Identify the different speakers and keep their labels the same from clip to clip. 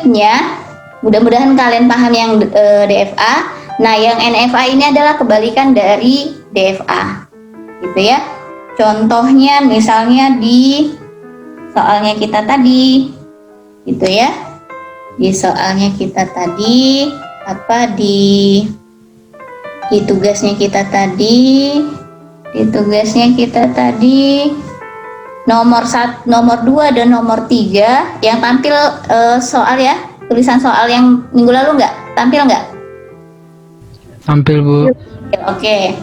Speaker 1: Selanjutnya, mudah-mudahan kalian paham yang DFA. Nah, yang NFA ini adalah kebalikan dari DFA, gitu ya. Contohnya misalnya di soalnya kita tadi, gitu ya. Di soalnya kita tadi, di tugasnya kita tadi, nomor 2 dan nomor 3 yang tampil soal ya, tulisan soal yang minggu lalu tampil nggak?
Speaker 2: Tampil, Bu.
Speaker 1: Oke.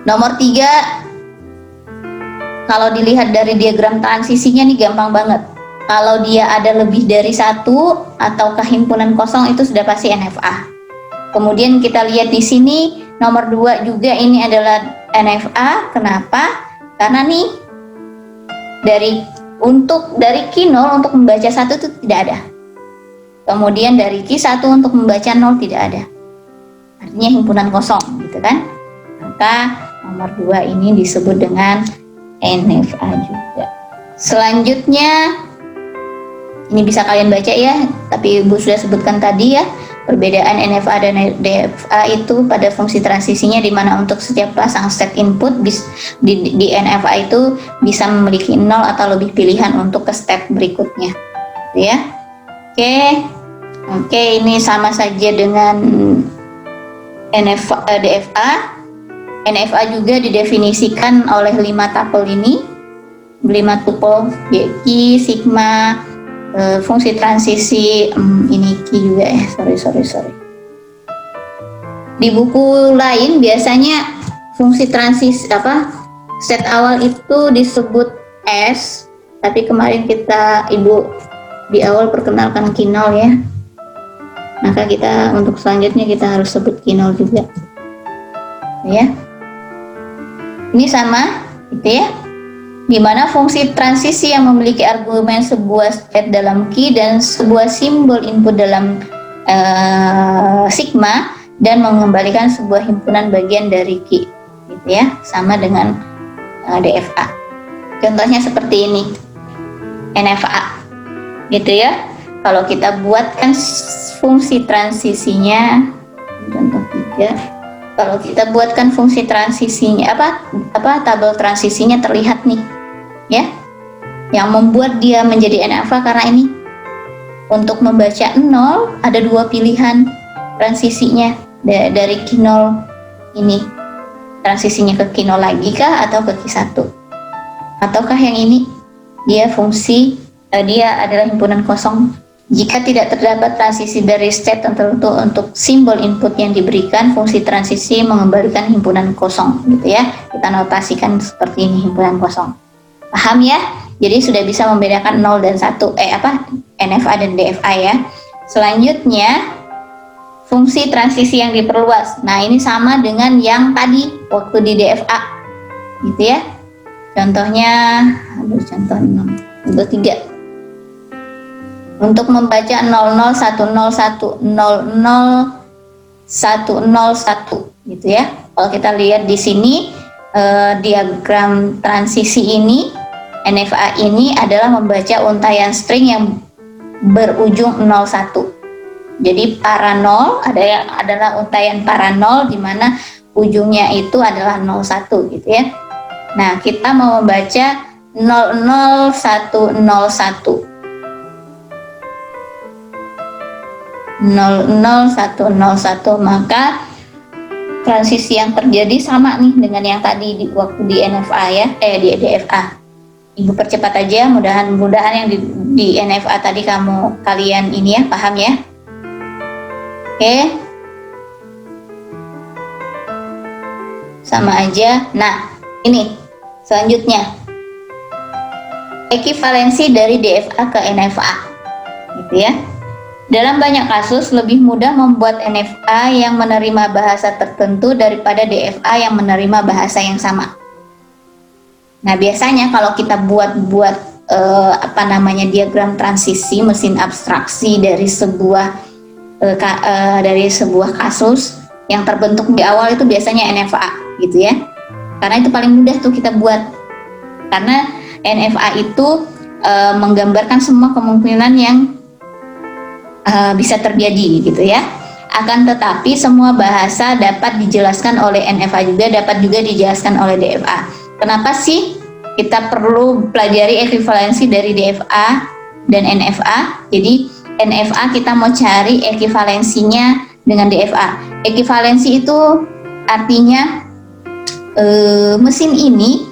Speaker 1: Nomor 3, kalau dilihat dari diagram transisinya nih gampang banget. Kalau dia ada lebih dari 1 ataukah himpunan kosong, itu sudah pasti NFA. Kemudian kita lihat di sini nomor 2 juga ini adalah NFA. Kenapa? Karena nih dari Q0 untuk membaca 1 itu tidak ada. Kemudian dari Q1 untuk membaca 0 tidak ada. Artinya himpunan kosong, gitu kan? Maka nomor 2 ini disebut dengan NFA juga. Selanjutnya, ini bisa kalian baca ya, tapi Ibu sudah sebutkan tadi ya, perbedaan NFA dan DFA itu pada fungsi transisinya, di mana untuk setiap pasang step input di NFA itu bisa memiliki 0 atau lebih pilihan untuk ke step berikutnya, gitu ya. Oke, ini sama saja dengan DFA. NFA juga didefinisikan oleh 5 tupel ini, 5 tupel Q, sigma, fungsi transisi, ini Q juga ya, sorry. Di buku lain biasanya fungsi transisi set awal itu disebut S, tapi kemarin Ibu di awal perkenalkan Q0 ya. Maka untuk selanjutnya kita harus sebut Q0 juga. Ya. Ini sama, gitu ya. Di mana fungsi transisi yang memiliki argumen sebuah state dalam Q dan sebuah simbol input dalam sigma dan mengembalikan sebuah himpunan bagian dari Q, gitu ya, sama dengan DFA. Contohnya seperti ini, NFA, gitu ya. Kalau kita buatkan fungsi transisinya, contoh 3. Kalau kita buatkan fungsi transisinya, tabel transisinya terlihat nih, ya. Yang membuat dia menjadi NFA karena ini untuk membaca 0 ada 2 pilihan transisinya dari Q0 ini. Transisinya ke Q0 lagi kah atau ke Q1? Ataukah yang ini dia dia adalah himpunan kosong? Jika tidak terdapat transisi dari state tertentu untuk simbol input yang diberikan, fungsi transisi mengembalikan himpunan kosong, gitu ya. Kita notasikan seperti ini, himpunan kosong. Paham ya? Jadi sudah bisa membedakan 0 dan 1, NFA dan DFA ya. Selanjutnya, fungsi transisi yang diperluas. Nah, ini sama dengan yang tadi waktu di DFA, gitu ya. Contohnya, contoh 3. Untuk membaca 0010100101, gitu ya. Kalau kita lihat di sini diagram transisi ini, NFA ini adalah membaca untaian string yang berujung 01. Jadi para 0 adalah untaian para 0 di mana ujungnya itu adalah 01, gitu ya. Nah, kita mau membaca 00101. 00101, maka transisi yang terjadi sama nih dengan yang tadi waktu di NFA ya, di DFA. Ibu percepat aja, mudah-mudahan yang di NFA tadi kalian ini ya paham ya. Oke. Sama aja. Nah, ini selanjutnya ekivalensi dari DFA ke NFA, gitu ya. Dalam banyak kasus, lebih mudah membuat NFA yang menerima bahasa tertentu daripada DFA yang menerima bahasa yang sama. Nah, biasanya kalau kita buat diagram transisi mesin abstraksi dari sebuah kasus yang terbentuk di awal itu biasanya NFA, gitu ya. Karena itu paling mudah tuh kita buat. Karena NFA itu menggambarkan semua kemungkinan yang bisa terjadi gitu ya. Akan tetapi semua bahasa dapat dijelaskan oleh NFA juga, dapat juga dijelaskan oleh DFA. Kenapa sih kita perlu pelajari ekivalensi dari DFA dan NFA? Jadi NFA kita mau cari ekivalensinya dengan DFA. Ekivalensi itu artinya mesin ini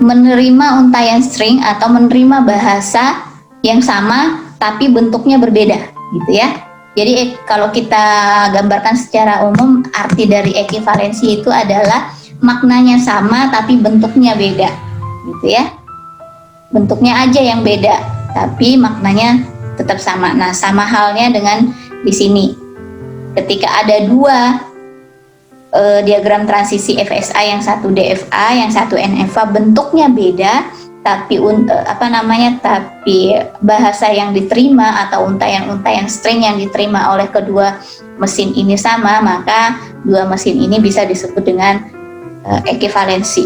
Speaker 1: menerima untaian string atau menerima bahasa yang sama tapi bentuknya berbeda gitu ya. Jadi kalau kita gambarkan secara umum, arti dari ekivalensi itu adalah maknanya sama tapi bentuknya beda gitu ya. Bentuknya aja yang beda tapi maknanya tetap sama. Nah, sama halnya dengan di sini. Ketika ada dua diagram transisi FSA, yang satu DFA, yang satu NFA, bentuknya beda, tapi tapi bahasa yang diterima atau untaian string yang diterima oleh kedua mesin ini sama, maka dua mesin ini bisa disebut dengan ekivalensi.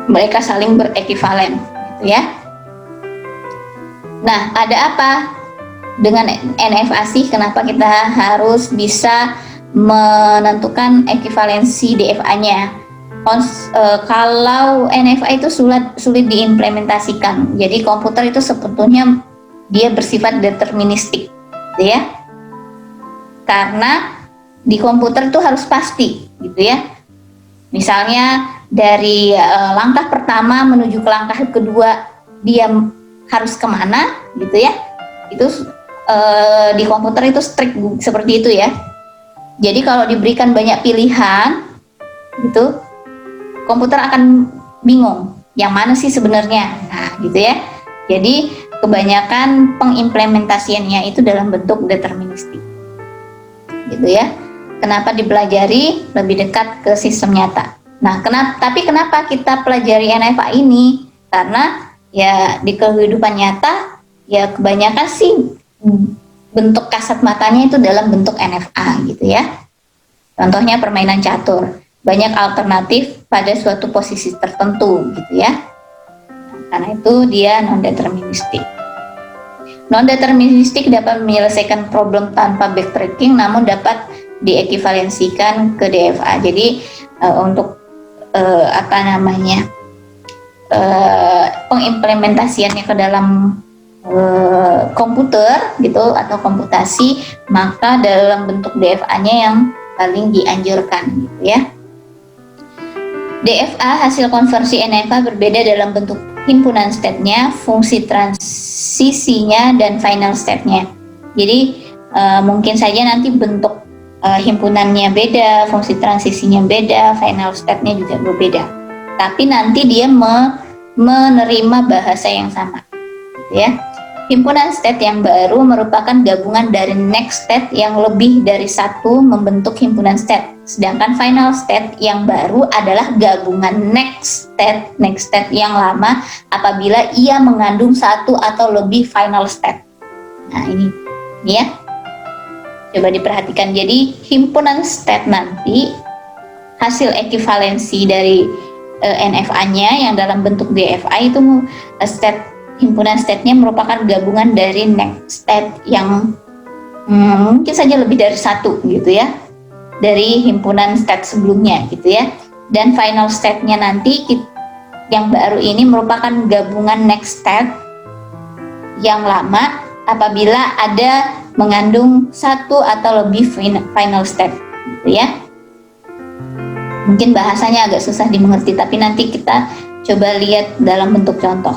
Speaker 1: Mereka saling berekivalen, gitu ya. Nah, ada apa dengan NFA sih? Kenapa kita harus bisa menentukan ekivalensi DFA-nya? Kalau NFA itu sulit diimplementasikan. Jadi komputer itu sebetulnya dia bersifat deterministik, gitu ya. Karena di komputer itu harus pasti, gitu ya. Misalnya dari langkah pertama menuju ke langkah kedua dia harus kemana, gitu ya. Itu di komputer itu strict seperti itu ya. Jadi kalau diberikan banyak pilihan, gitu, komputer akan bingung yang mana sih sebenarnya. Nah, gitu ya. Jadi kebanyakan pengimplementasiannya itu dalam bentuk deterministik, gitu ya. Kenapa dipelajari lebih dekat ke sistem nyata? Nah, tapi kenapa kita pelajari NFA ini? Karena ya di kehidupan nyata ya kebanyakan sih bentuk kasat matanya itu dalam bentuk NFA, gitu ya. Contohnya permainan catur, banyak alternatif pada suatu posisi tertentu, gitu ya. Karena itu dia non-deterministik. Non-deterministik dapat menyelesaikan problem tanpa backtracking, namun dapat diekivalensikan ke DFA. Jadi untuk pengimplementasiannya ke dalam komputer gitu atau komputasi, maka dalam bentuk DFA-nya yang paling dianjurkan, gitu ya. DFA hasil konversi NFA berbeda dalam bentuk himpunan state-nya, fungsi transisinya, dan final state-nya. Jadi mungkin saja nanti bentuk himpunannya beda, fungsi transisinya beda, final state-nya juga berbeda. Tapi nanti dia menerima bahasa yang sama, gitu ya. Himpunan state yang baru merupakan gabungan dari next state yang lebih dari satu membentuk himpunan state. Sedangkan final state yang baru adalah gabungan next state yang lama apabila ia mengandung satu atau lebih final state. Nah, ini ya. Coba diperhatikan. Jadi himpunan state nanti hasil ekivalensi dari NFA-nya yang dalam bentuk DFA itu himpunan state-nya merupakan gabungan dari next state yang mungkin saja lebih dari satu, gitu ya, dari himpunan state sebelumnya, gitu ya. Dan final state-nya nanti yang baru ini merupakan gabungan next state yang lama apabila ada mengandung satu atau lebih final state, gitu ya. Mungkin bahasanya agak susah dimengerti, tapi nanti kita coba lihat dalam bentuk contoh.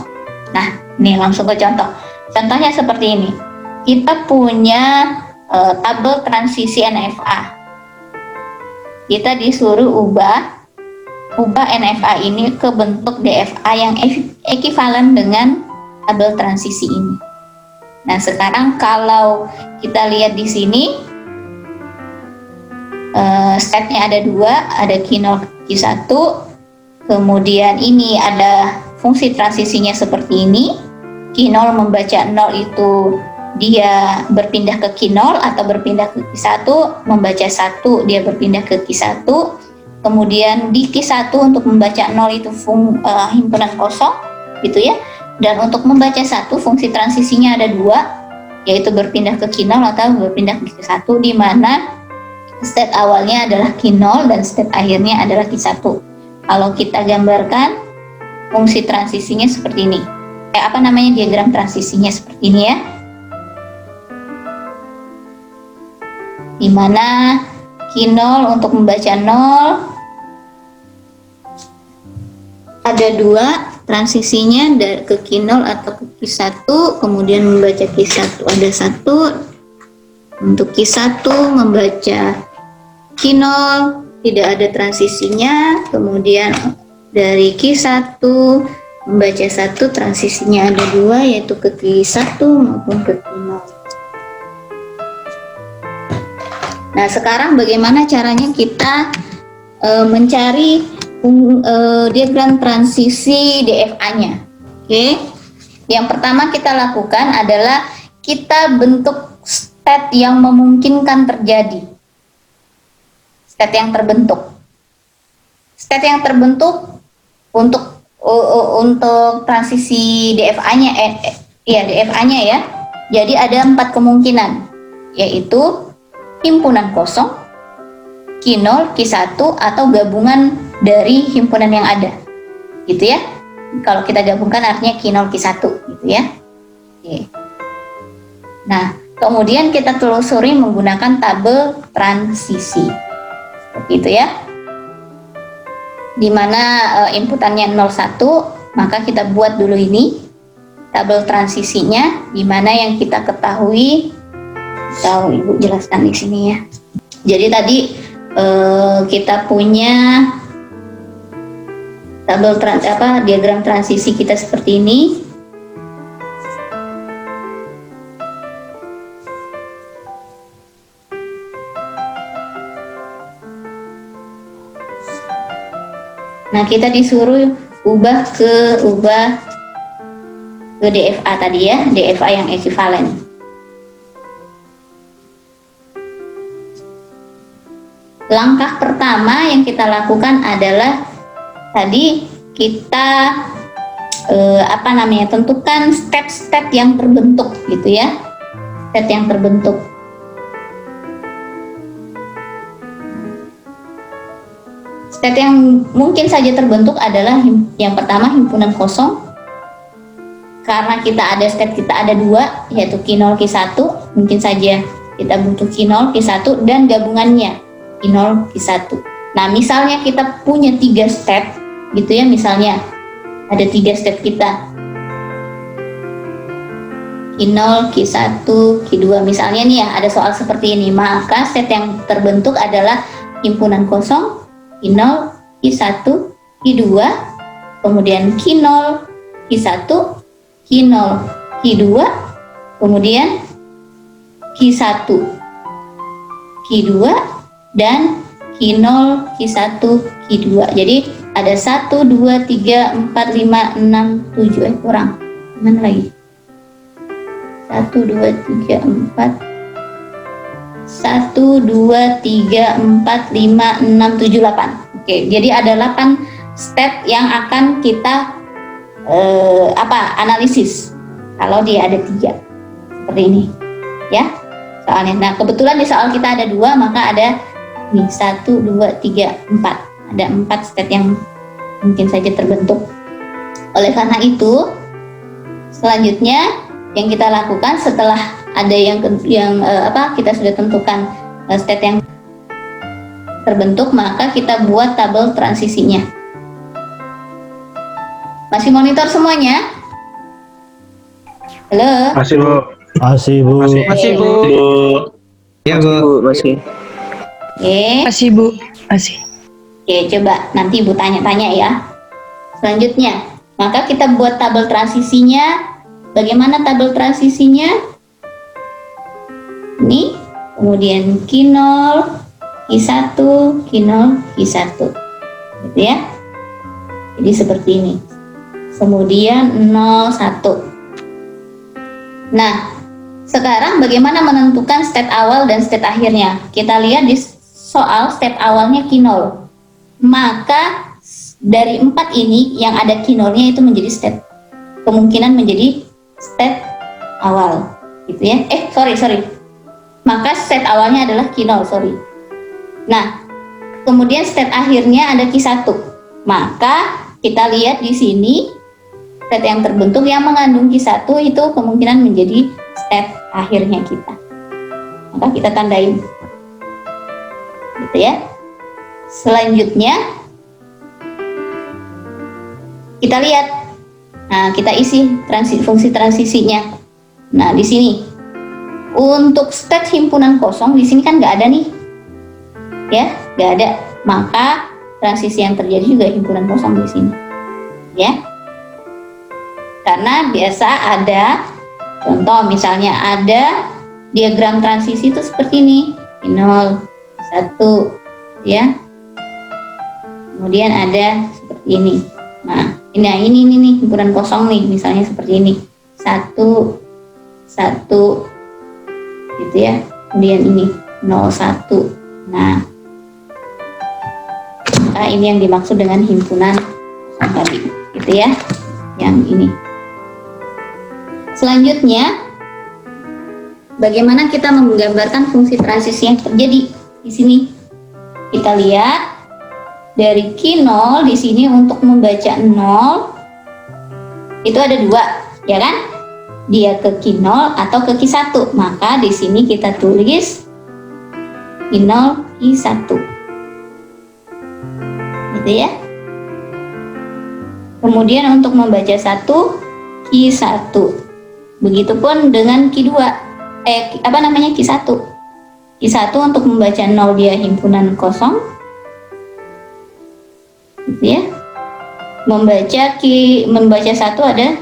Speaker 1: Nah, ini langsung ke contoh. Contohnya seperti ini. Kita punya tabel transisi NFA. Kita disuruh ubah NFA ini ke bentuk DFA yang ekivalen dengan tabel transisi ini. Nah, sekarang kalau kita lihat di sini, state-nya ada dua, ada Q0, Q1, kemudian ini ada fungsi transisinya seperti ini. Q0 membaca 0 itu dia berpindah ke Q0 atau berpindah ke Q1, membaca 1 dia berpindah ke Q1, kemudian di Q1 untuk membaca 0 itu himpunan kosong, gitu ya. Dan untuk membaca 1 fungsi transisinya ada dua, yaitu berpindah ke Q0 atau berpindah ke Q1, di mana state awalnya adalah Q0 dan state akhirnya adalah Q1. Kalau kita gambarkan fungsi transisinya seperti ini. Diagram transisinya seperti ini ya. Di mana Q0 untuk membaca 0 ada 2 transisinya ke Q0 atau ke Q1, kemudian membaca Q1 ada 1. Untuk Q1 membaca Q0 tidak ada transisinya, kemudian dari Q1 membaca 1 transisinya ada 2, yaitu ke Q1 maupun ke Q0. Nah, sekarang bagaimana caranya kita mencari diagram transisi DFA-nya? Oke. Yang pertama kita lakukan adalah kita bentuk state yang memungkinkan terjadi. State yang terbentuk. State yang terbentuk untuk transisi DFA-nya DFA-nya ya. Jadi ada 4 kemungkinan, yaitu himpunan kosong, Q0, Q1, atau gabungan dari himpunan yang ada, gitu ya. Kalau kita gabungkan artinya Q0, Q1, gitu ya. Oke. Nah, kemudian kita telusuri menggunakan tabel transisi, seperti itu ya. Dimana inputannya 01, maka kita buat dulu ini tabel transisinya, dimana yang kita ketahui. Tahu Ibu jelaskan di sini ya. Jadi tadi kita punya tabel diagram transisi kita seperti ini. Nah, kita disuruh ubah ke DFA tadi ya, DFA yang ekuivalen. Langkah pertama yang kita lakukan adalah tadi kita tentukan step-step yang terbentuk, gitu ya. Step yang terbentuk. Step yang mungkin saja terbentuk adalah yang pertama himpunan kosong. Karena step kita ada 2, yaitu Q0, Q1, mungkin saja kita butuh Q0, Q1 dan gabungannya Q0, Q1. Nah, misalnya kita punya 3 step, gitu ya, misalnya ada 3 step kita, Q0, Q1, Q2, misalnya nih ya, ada soal seperti ini, maka step yang terbentuk adalah himpunan kosong, Q0, Q1, Q2, kemudian Q0, Q1, Q0, Q2, kemudian Q1, Q2, dan Q0, Q1, Q2. Jadi ada 1, 2, 3, 4, 5, 6, 7. Kurang. Mana lagi? 1, 2, 3, 4. 1, 2, 3, 4, 5, 6, 7, 8. Oke, jadi ada 8 step yang akan kita analisis. Kalau dia ada 3. Seperti ini. Ya. Soalnya. Nah, kebetulan di soal kita ada 2, maka ada 1, 2, 3, 4. Ada 4 step yang mungkin saja terbentuk. Oleh karena itu, selanjutnya yang kita lakukan setelah ada kita sudah tentukan step yang terbentuk, maka kita buat tabel transisinya. Masih monitor semuanya? Halo?
Speaker 3: Masih Bu.
Speaker 4: Masih Bu.
Speaker 2: Masih Bu. Ya Bu.
Speaker 3: Masih.
Speaker 1: Oke.
Speaker 2: Masih Bu. Masih.
Speaker 1: Oke, coba nanti Ibu tanya-tanya ya. Selanjutnya, maka kita buat tabel transisinya. Bagaimana tabel transisinya? Ini, kemudian Q0, Q1, Q0, Q1. Gitu ya. Jadi seperti ini. Kemudian 0, 1. Nah, sekarang bagaimana menentukan step awal dan step akhirnya? Kita lihat di soal step awalnya Q0. Maka dari 4 ini yang ada Q0-nya itu menjadi step, kemungkinan menjadi step awal. gitu ya. Sorry. Maka state awalnya adalah Q0, sorry. Nah, kemudian state akhirnya ada Q1. Maka kita lihat di sini state yang terbentuk yang mengandung Q1 itu kemungkinan menjadi state akhirnya kita. Maka kita tandain. Gitu ya. Selanjutnya kita lihat. Nah, kita isi fungsi transisinya. Nah, di sini untuk state himpunan kosong di sini kan nggak ada nih, ya, nggak ada. Maka transisi yang terjadi juga himpunan kosong di sini, ya. Karena biasa ada contoh, misalnya ada diagram transisi itu seperti ini, 0, 1, ya. Kemudian ada seperti ini. Nah, ini nih himpunan kosong nih, misalnya seperti ini, 1, 1, gitu ya. Kemudian ini 0, 1. Nah, ini yang dimaksud dengan himpunan kosong tadi, gitu ya. Yang ini. Selanjutnya, bagaimana kita menggambarkan fungsi transisi yang terjadi di sini? Kita lihat dari Q0 di sini untuk membaca 0 itu ada 2, ya kan? Dia ke Q0 atau ke Q1. Maka di sini kita tulis Q0 Q1. Gitu ya. Kemudian untuk membaca 1 Q1. Begitupun dengan Q2. Q1. Q1 untuk membaca 0 dia himpunan kosong. Gitu ya. Membaca 1 ada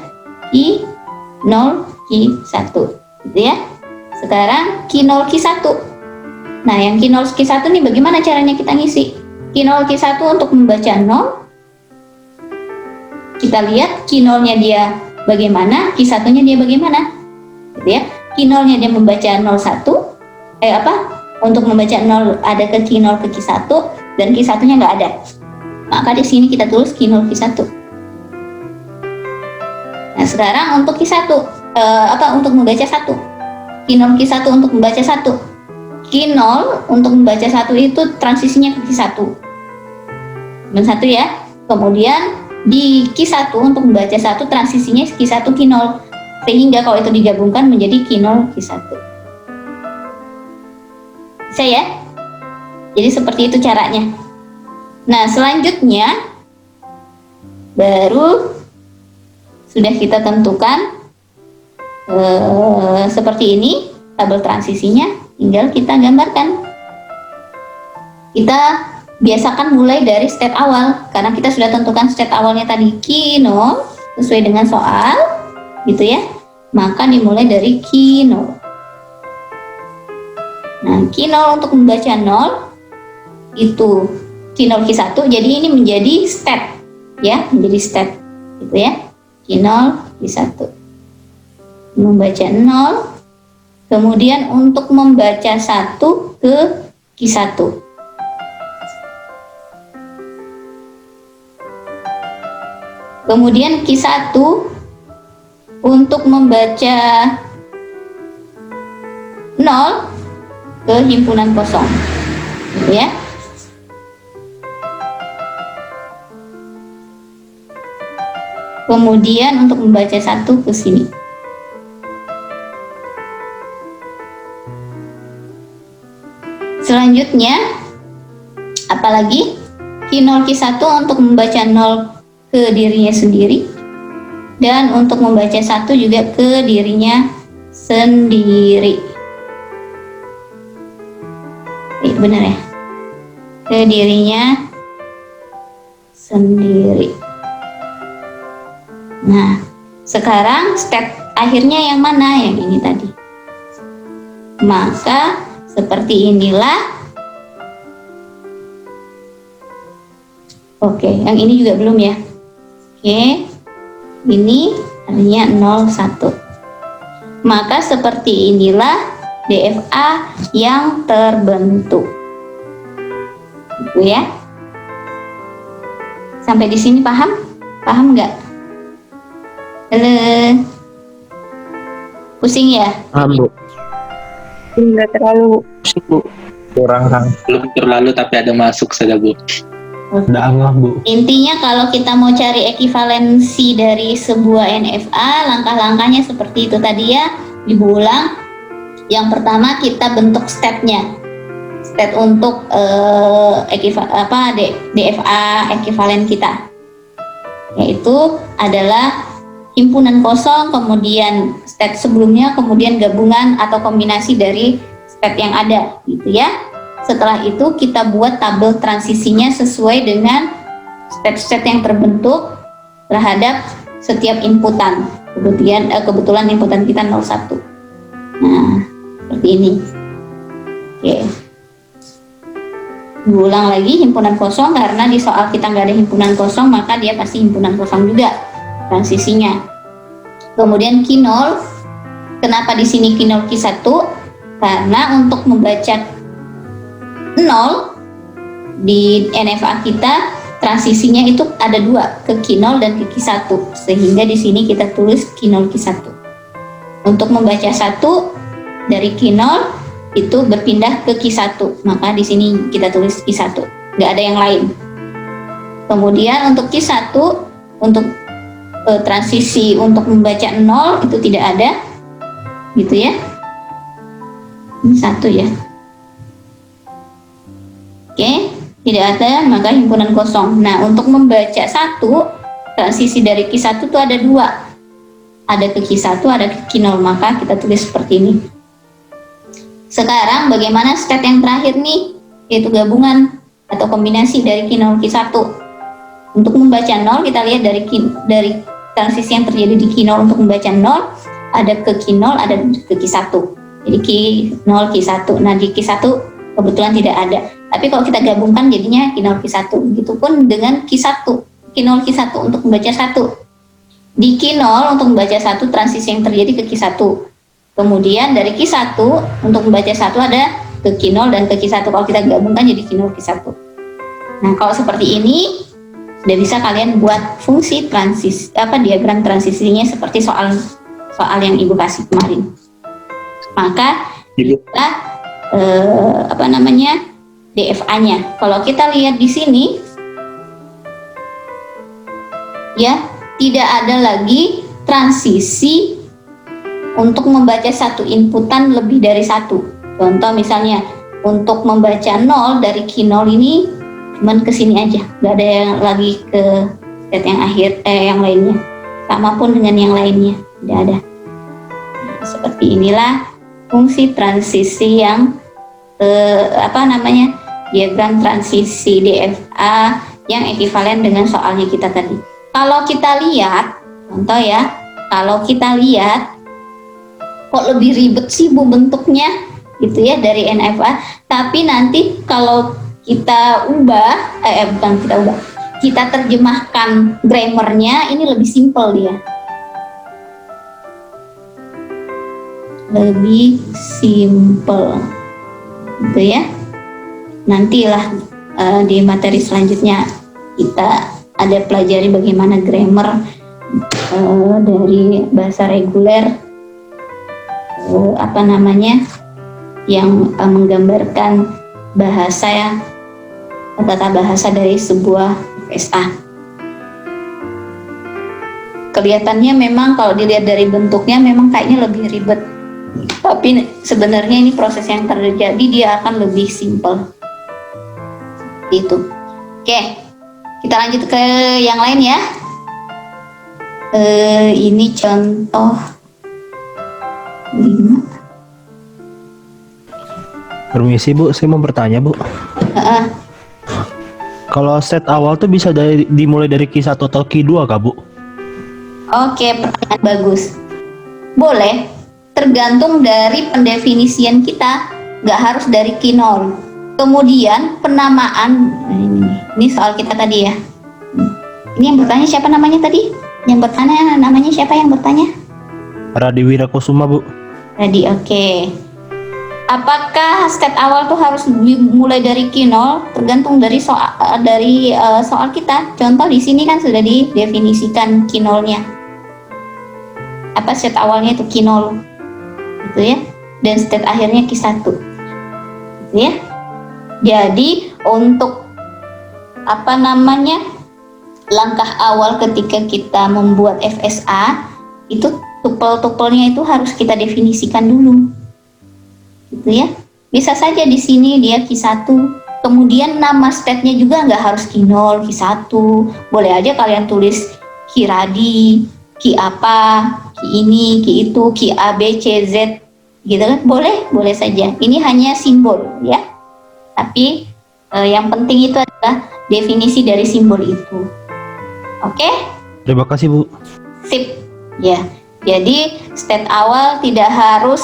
Speaker 1: Q0 Q1, gitu ya. Sekarang Q0 Q1. Nah, yang Q0 Q1 nih bagaimana caranya kita ngisi? Q0 Q1 untuk membaca 0. Kita lihat Q0-nya dia bagaimana, Q1-nya dia bagaimana. Gitu ya. Q0-nya dia membaca 01. Untuk membaca 0 ada ke Q0 ke Q1 dan Q1-nya nggak ada. Maka di sini kita tulis Q0 Q1. Nah, sekarang untuk Q1 untuk membaca 1. Q0 Q1 untuk membaca 1. Q0 untuk membaca 1 itu transisinya ke Q1. Dan 1 ya. Kemudian di Q1 untuk membaca 1 transisinya Q1 Q0. Sehingga kalau itu digabungkan menjadi Q0 Q1. Bisa ya? Jadi seperti itu caranya. Nah, selanjutnya baru sudah kita tentukan seperti ini tabel transisinya, tinggal kita gambarkan. Kita biasakan mulai dari step awal karena kita sudah tentukan step awalnya tadi Q0 sesuai dengan soal, gitu ya. Maka dimulai dari Q0. Nah, Q0 untuk membaca 0 itu Q0 Q1, jadi ini menjadi step, ya, menjadi step, gitu ya. Q0 Q1 membaca 0, kemudian untuk membaca 1 ke Q1. Kemudian Q1 untuk membaca 0 ke himpunan kosong, gitu ya. Kemudian untuk membaca 1 ke sini. Selanjutnya, apalagi Q0 Q1 untuk membaca 0 ke dirinya sendiri dan untuk membaca 1 juga ke dirinya sendiri. Benar ya? Ke dirinya sendiri. Nah, sekarang step akhirnya yang mana? Yang ini tadi. Maka seperti inilah. Oke, yang ini juga belum ya. Oke, ini artinya 01. Maka seperti inilah DFA yang terbentuk. Gitu ya. Sampai di sini paham? Paham nggak? Halo. Pusing ya?
Speaker 2: Bu.
Speaker 3: Enggak terlalu.
Speaker 2: Bu. Kurang kan.
Speaker 4: Belum terlalu tapi ada masuk saja Bu.
Speaker 2: Udah angah, Bu.
Speaker 1: Intinya kalau kita mau cari ekivalensi dari sebuah NFA, langkah-langkahnya seperti itu tadi ya, Ibu ulang. Yang pertama kita bentuk stepnya. Step untuk DFA ekivalen kita, yaitu adalah himpunan kosong, kemudian step sebelumnya, kemudian gabungan atau kombinasi dari step yang ada, gitu ya. Setelah itu kita buat tabel transisinya sesuai dengan step-step yang terbentuk terhadap setiap inputan. Kebetulan inputan kita 01. Nah, seperti ini. Oke. Ulang lagi himpunan kosong, karena di soal kita nggak ada himpunan kosong, maka dia pasti himpunan kosong juga transisinya. Kemudian Q0, kenapa di sini Q0 Q1? Karena untuk membaca 0 di NFA kita transisinya itu ada dua, ke Q0 dan ke Q1, sehingga di sini kita tulis Q0 Q1. Untuk membaca 1 dari Q0 itu berpindah ke Q1, maka di sini kita tulis Q1, nggak ada yang lain. Kemudian untuk Q1, untuk transisi untuk membaca 0 itu tidak ada, gitu ya. Ini 1 ya. Oke, tidak ada, maka himpunan kosong. Nah, untuk membaca 1, transisi dari Q1 itu ada dua, ada ke Q1, ada ke Q0, maka kita tulis seperti ini. Sekarang bagaimana step yang terakhir nih, yaitu gabungan atau kombinasi dari Q0 Q1. Untuk membaca 0 kita lihat dari transisi yang terjadi di Q0 untuk membaca 0, ada ke Q0, ada ke Q1. Jadi Q0 Q1. Nah, di Q1 kebetulan tidak ada. Tapi kalau kita gabungkan jadinya Q0 Q1. Begitupun dengan Q1. Q0 Q1 untuk membaca 1. Di Q0 untuk membaca 1 transisi yang terjadi ke Q1. Kemudian dari Q1 untuk membaca 1 ada ke Q0 dan ke Q1. Kalau kita gabungkan jadi Q0 Q1. Nah, kalau seperti ini sudah bisa kalian buat fungsi diagram transisinya seperti soal yang Ibu kasih kemarin. Maka kita DFA-nya. Kalau kita lihat di sini ya, tidak ada lagi transisi untuk membaca satu inputan lebih dari satu. Contoh misalnya untuk membaca 0 dari Q0 ini cuman ke sini aja, nggak ada yang lagi ke step yang akhir yang lainnya. Sama pun dengan yang lainnya, tidak ada. Nah, seperti inilah fungsi transisi yang diagram transisi DFA yang ekivalen dengan soalnya kita tadi. Kalau kita lihat, contoh ya, kalau kita lihat kok lebih ribet sih Bu bentuknya gitu ya dari NFA, tapi nanti kalau kita kita terjemahkan grammarnya ini lebih simple dia, lebih simple gitu ya. Nantilah di materi selanjutnya kita ada pelajari bagaimana grammar dari bahasa reguler yang menggambarkan bahasa tata bahasa dari sebuah FSA. Kelihatannya memang kalau dilihat dari bentuknya memang kayaknya lebih ribet, tapi sebenarnya ini proses yang terjadi dia akan lebih simple itu. Oke, kita lanjut ke yang lain ya. Ini contoh 5.
Speaker 2: Permisi Bu, saya mau bertanya Bu. Kalau set awal tuh bisa dimulai dari Q1 atau Q2 kah Bu?
Speaker 1: Oke, pertanyaan bagus. Boleh, tergantung dari pendefinisian kita, nggak harus dari Q0. Kemudian penamaan, ini soal kita tadi ya. Ini yang bertanya siapa namanya tadi? Yang bertanya namanya siapa yang bertanya?
Speaker 2: Radi Wirakusuma Bu.
Speaker 1: Radi, oke. Apakah step awal tuh harus dimulai dari Q0? Tergantung dari soal kita. Contoh di sini kan sudah didefinisikan Q0-nya. Apa step awalnya itu Q0. gitu ya, dan state akhirnya Q1 gitu ya. Jadi untuk langkah awal ketika kita membuat FSA itu tuple-tuplenya itu harus kita definisikan dulu gitu ya. Bisa saja di sini dia Q1, kemudian nama state-nya juga nggak harus Q0, Q1, boleh aja kalian tulis Q radi, Q apa, Q ini, Q itu, Q A, B, C, Z gitu kan, boleh saja. Ini hanya simbol ya, tapi yang penting itu adalah definisi dari simbol itu. Oke?
Speaker 2: Terima kasih Bu.
Speaker 1: Sip ya. Jadi state awal tidak harus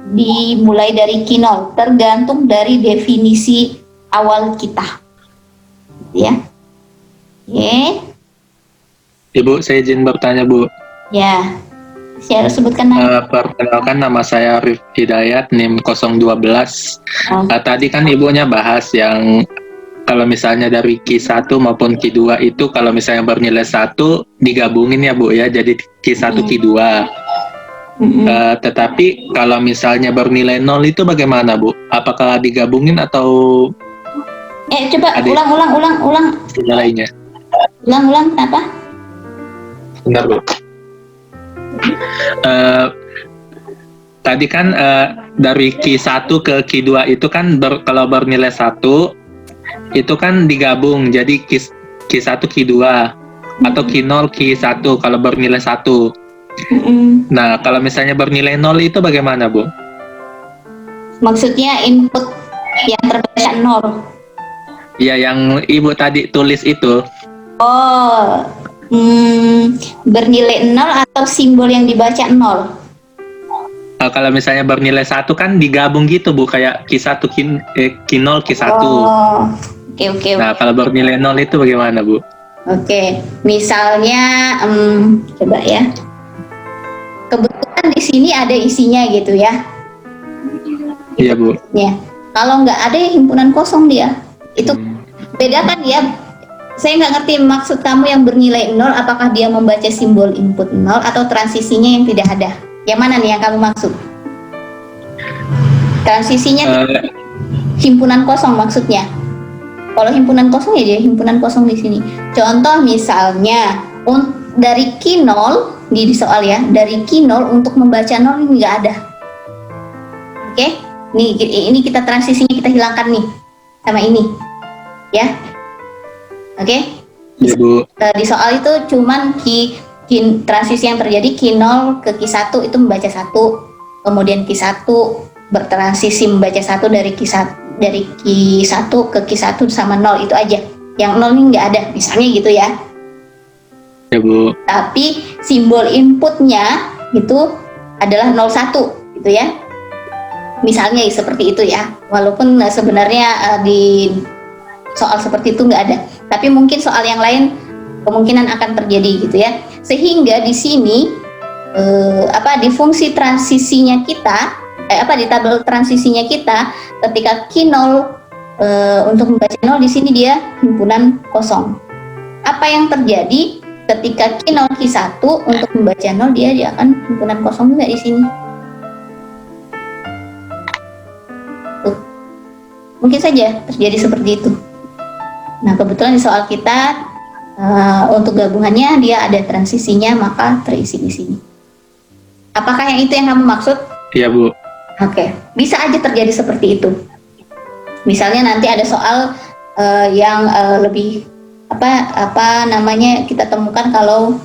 Speaker 1: dimulai dari Q0, tergantung dari definisi awal kita ya. Oke.
Speaker 4: Ibu, saya izin bertanya Bu.
Speaker 1: Ya, saya harus sebutkan nama.
Speaker 4: Perkenalkan, nama saya Arif Hidayat, NIM 012. Tadi kan ibunya bahas yang kalau misalnya dari Q1 maupun Q2 itu kalau misalnya bernilai 1 digabungin ya Bu ya, jadi Q1 Q2. Tetapi kalau misalnya bernilai 0 itu bagaimana Bu? Apakah digabungin atau
Speaker 1: Coba ulang
Speaker 4: nilainya?
Speaker 1: Ulang apa?
Speaker 4: Bentar Bu. Tadi kan dari Q1 ke Q2 itu kan kalau bernilai 1 itu kan digabung jadi Q1 Q2 atau Q0 Q1 kalau bernilai 1. Nah, kalau misalnya bernilai 0 itu bagaimana Bu?
Speaker 1: Maksudnya input yang terbaca 0.
Speaker 4: Ya, yang Ibu tadi tulis itu.
Speaker 1: Oh, bernilai 0 atau simbol yang dibaca 0?
Speaker 4: Kalau misalnya bernilai 1 kan digabung gitu Bu, kayak Q1 Q0 Q1.
Speaker 1: Oh, oke.
Speaker 4: Nah, kalau bernilai 0 itu bagaimana Bu?
Speaker 1: Oke, misalnya coba ya. Kebetulan di sini ada isinya gitu ya.
Speaker 4: Iya Bu.
Speaker 1: Ya, kalau nggak ada ya himpunan kosong dia. Itu bedakan ya. Saya nggak ngerti maksud kamu yang bernilai 0, apakah dia membaca simbol input 0 atau transisinya yang tidak ada? Yang mana nih yang kamu maksud? Transisinya himpunan kosong maksudnya. Kalau himpunan kosong ya dia himpunan kosong di sini. Contoh misalnya dari Q0 di soal ya, dari Q0 untuk membaca 0 ini nggak ada. Oke? Ini kita transisinya kita hilangkan nih sama ini. Ya. Oke?
Speaker 4: Iya Bu.
Speaker 1: Di soal itu cuman transisi yang terjadi Q0 ke Q1 itu membaca 1, kemudian Q1 bertransisi membaca 1 dari Q1 ke Q1 sama 0 itu aja. Yang 0 ini nggak ada, misalnya gitu ya.
Speaker 4: Ya Bu.
Speaker 1: Tapi simbol inputnya itu adalah 01 gitu ya. Misalnya seperti itu ya. Walaupun sebenarnya di soal seperti itu nggak ada. Tapi mungkin soal yang lain kemungkinan akan terjadi gitu ya. Sehingga di sini di fungsi transisinya kita di tabel transisinya kita ketika Q0 untuk membaca 0 di sini dia himpunan kosong. Apa yang terjadi ketika Q0 Q1 untuk membaca 0 dia akan himpunan kosong juga di sini. Tuh. Mungkin saja terjadi seperti itu. Nah, kebetulan di soal kita untuk gabungannya dia ada transisinya, maka terisi di sini. Apakah yang itu yang kamu maksud?
Speaker 4: Iya Bu.
Speaker 1: Oke, bisa aja terjadi seperti itu. Misalnya nanti ada soal yang lebih kita temukan kalau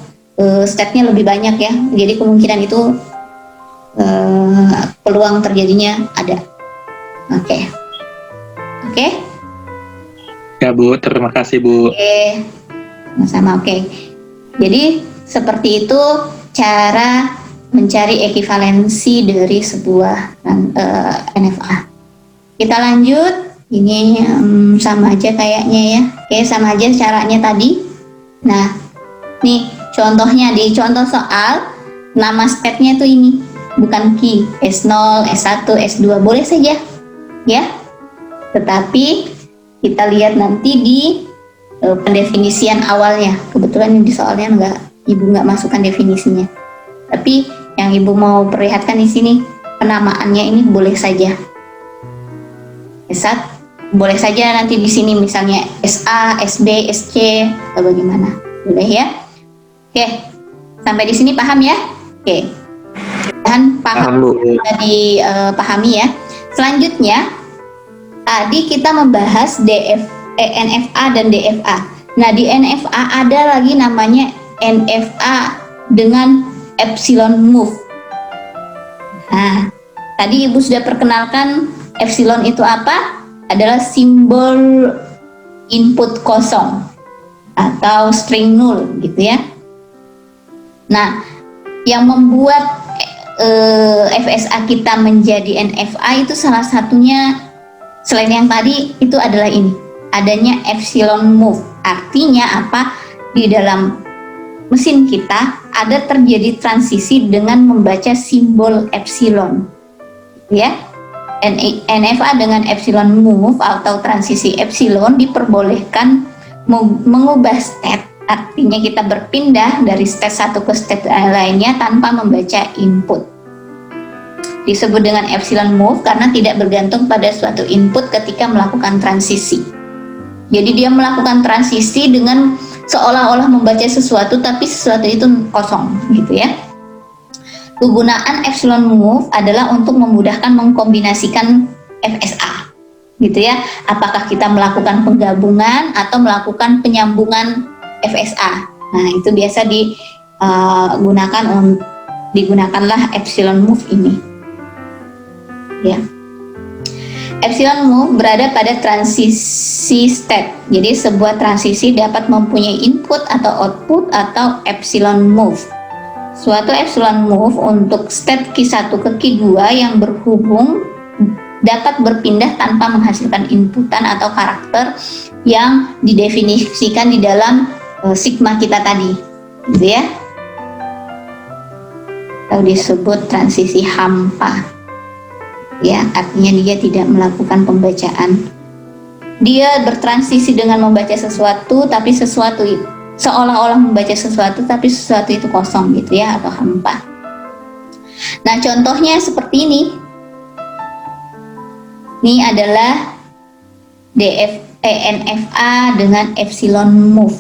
Speaker 1: step-nya lebih banyak ya, jadi kemungkinan itu peluang terjadinya ada. Oke.
Speaker 4: Ya Bu, terima kasih Bu.
Speaker 1: Oke, sama oke. Jadi seperti itu cara mencari ekivalensi dari sebuah NFA. Kita lanjut, ini sama aja kayaknya ya. Oke, sama aja caranya tadi. Nah, nih contohnya di contoh soal nama stepnya tuh ini, bukan key S0, S1, S2 boleh saja, ya. Tetapi kita lihat nanti di pendefinisian awalnya. Kebetulan di soalnya ibu nggak masukkan definisinya. Tapi yang ibu mau perlihatkan di sini penamaannya ini boleh saja. Boleh saja nanti di sini misalnya SA, SB, SC atau bagaimana. Boleh ya? Oke. Sampai di sini paham ya? Oke. Dan paham
Speaker 3: Bu.
Speaker 1: sudah dipahami ya. Selanjutnya tadi kita membahas NFA dan DFA. Nah, di NFA ada lagi namanya NFA dengan epsilon move. Nah, tadi Ibu sudah perkenalkan epsilon itu apa? Adalah simbol input kosong atau string null gitu ya. Nah, yang membuat FSA kita menjadi NFA itu salah satunya selain yang tadi itu adalah ini, adanya epsilon move. Artinya apa? Di dalam mesin kita ada terjadi transisi dengan membaca simbol epsilon. Ya. NFA dengan epsilon move atau transisi epsilon diperbolehkan mengubah state, artinya kita berpindah dari state satu ke state lainnya tanpa membaca input. Disebut dengan epsilon move karena tidak bergantung pada suatu input ketika melakukan transisi. Jadi dia melakukan transisi dengan seolah-olah membaca sesuatu tapi sesuatu itu kosong gitu ya. Kegunaan epsilon move adalah untuk memudahkan mengkombinasikan FSA gitu ya. Apakah kita melakukan penggabungan atau melakukan penyambungan FSA. Nah, itu biasa digunakanlah epsilon move ini. Ya. Epsilon move berada pada transisi state. Jadi sebuah transisi dapat mempunyai input atau output atau epsilon move. Suatu epsilon move untuk state Q1 ke Q2 yang berhubung dapat berpindah tanpa menghasilkan inputan atau karakter yang didefinisikan di dalam sigma kita tadi, gitu ya. Atau disebut transisi hampa. Ya, artinya dia tidak melakukan pembacaan. Dia bertransisi dengan membaca sesuatu, tapi sesuatu itu seolah-olah membaca sesuatu tapi sesuatu itu kosong gitu ya, atau hampa. Nah, contohnya seperti ini. Ini adalah NFA dengan epsilon move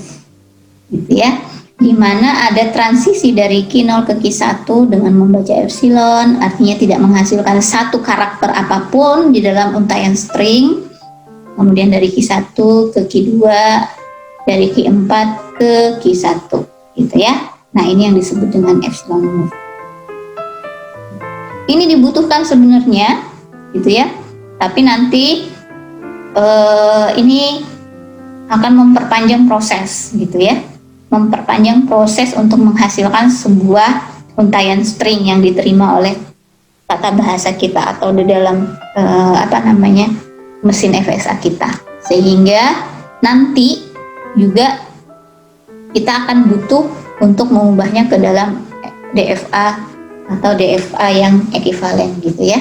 Speaker 1: gitu ya, dimana ada transisi dari Q0 ke Q1 dengan membaca epsilon, artinya tidak menghasilkan satu karakter apapun di dalam untaian string. Kemudian dari Q1 ke Q2, dari Q4 ke Q1 gitu ya. Nah, ini yang disebut dengan epsilon move. Ini dibutuhkan sebenarnya gitu ya, tapi nanti ini akan memperpanjang proses gitu ya, memperpanjang proses untuk menghasilkan sebuah untaian string yang diterima oleh tata bahasa kita atau di dalam mesin FSA kita, sehingga nanti juga kita akan butuh untuk mengubahnya ke dalam DFA atau DFA yang ekuivalen gitu ya.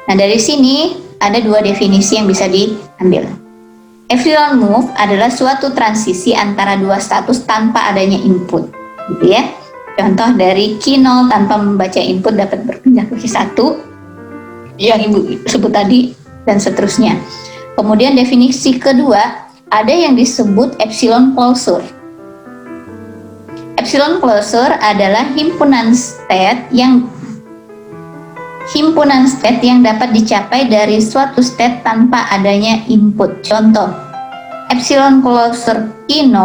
Speaker 1: Nah, dari sini ada dua definisi yang bisa diambil. Epsilon move adalah suatu transisi antara dua status tanpa adanya input gitu ya. Contoh dari Q0 tanpa membaca input dapat berpindah ke Q1 yang Ibu sebut tadi dan seterusnya. Kemudian definisi kedua, ada yang disebut epsilon closure. Epsilon closure adalah himpunan state yang dapat dicapai dari suatu state tanpa adanya input. Contoh, epsilon closure Q0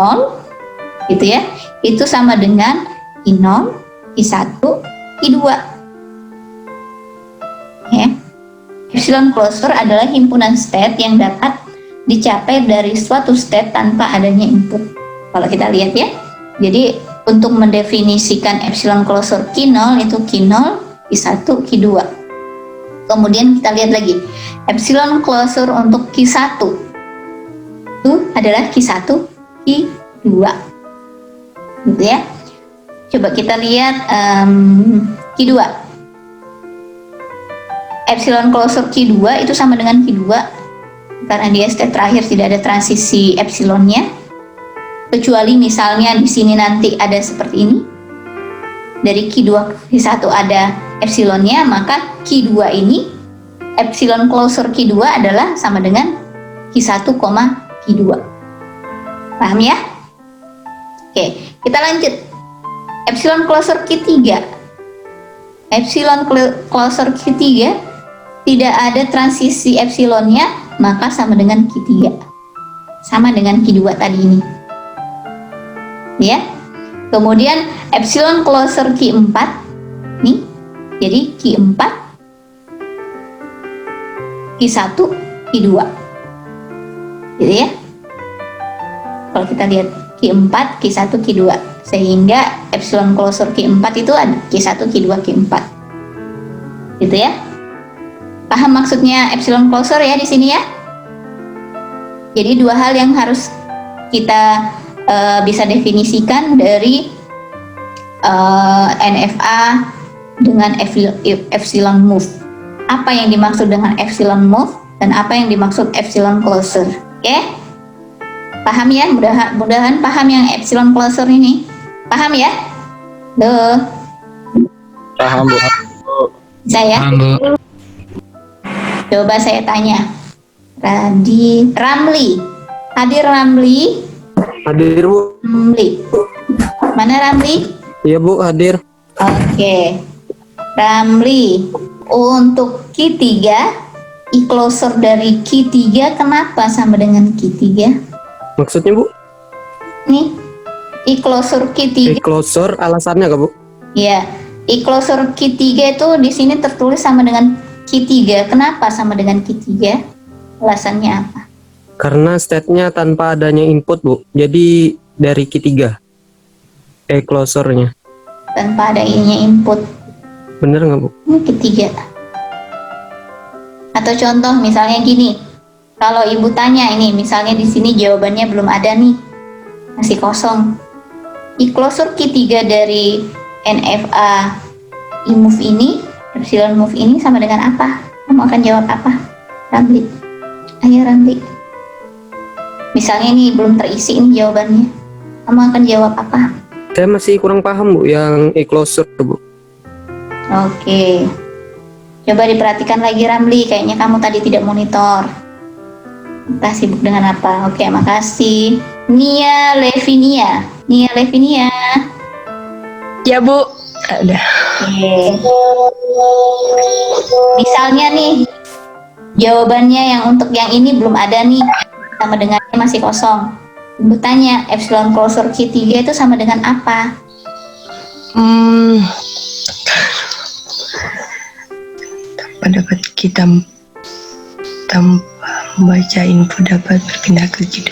Speaker 1: gitu ya, itu sama dengan Q0, Q1, Q2. Ya. Epsilon closure adalah himpunan state yang dapat dicapai dari suatu state tanpa adanya input. Kalau kita lihat ya, jadi untuk mendefinisikan epsilon closure Q0 itu Q0, Q1, Q2. Kemudian kita lihat lagi, epsilon closure untuk Q1 itu adalah Q1, Q2 gitu ya. Coba kita lihat Q2. Epsilon closure Q2 itu sama dengan Q2 karena dia state terakhir tidak ada transisi epsilonnya, kecuali misalnya di sini nanti ada seperti ini dari Q2 ke Q1 ada epsilonnya, maka Q2 ini, epsilon closure Q2 adalah sama dengan Q1, Q2. Paham ya? Oke, kita lanjut. Epsilon closure Q3. Epsilon closure Q3 tidak ada transisi epsilonnya, maka sama dengan Q3. Sama dengan Q2 tadi ini. Ya. Kemudian epsilon closure Q4 nih. Jadi Q4, Q1, Q2. Gitu ya. Kalau kita lihat Q4, Q1, Q2. Sehingga epsilon closure Q4 itu ada Q1, Q2, Q4. Gitu ya. Paham maksudnya epsilon closure ya di sini ya? Jadi dua hal yang harus kita bisa definisikan dari NFA dengan epsilon move. Apa yang dimaksud dengan epsilon move dan apa yang dimaksud epsilon closure? Oke? Paham ya? Mudah-mudahan paham yang epsilon closure ini. Paham ya? Duh.
Speaker 5: Paham, Bu.
Speaker 1: Saya?
Speaker 5: Paham, Bu.
Speaker 1: Coba saya tanya. Ramli. Hadir Ramli?
Speaker 5: Hadir, Bu.
Speaker 1: Ramli. Mana Ramli?
Speaker 5: Iya, Bu, hadir.
Speaker 1: Oke. Ramli, untuk Q3, E-closure dari Q3 kenapa sama dengan Q3?
Speaker 5: Maksudnya, Bu?
Speaker 1: Nih, E-closure Q3.
Speaker 5: Closure alasannya nggak, Bu?
Speaker 1: Ya, E-closure Q3 itu di sini tertulis sama dengan Q3. Kenapa sama dengan Q3? Alasannya apa?
Speaker 5: Karena state-nya tanpa adanya input, Bu. Jadi dari Q3. Closure-nya.
Speaker 1: Tanpa ada ininya input.
Speaker 5: Bener nggak, Bu?
Speaker 1: Ini Q3. Atau contoh misalnya gini. Kalau ibu tanya ini, misalnya di sini jawabannya belum ada nih. Masih kosong. E-closure Q3 dari NFA E-move ini, epsilon move ini sama dengan apa? Kamu akan jawab apa? Ramli. Ayo Ramli. Misalnya ini belum terisi ini jawabannya. Kamu akan jawab apa?
Speaker 5: Saya masih kurang paham, Bu, yang closure, Bu.
Speaker 1: Oke. Coba diperhatikan lagi Ramli, kayaknya kamu tadi tidak monitor. Entah sibuk dengan apa. Oke, makasih. Nia Levinia.
Speaker 3: Ya, Bu. Ada.
Speaker 1: Oke. Misalnya nih, jawabannya yang untuk yang ini belum ada nih, sama dengannya masih kosong. Ibu tanya, epsilon closure Q3 itu sama dengan apa?
Speaker 3: Dapat kita tanpa membaca info dapat berpindah ke Q2.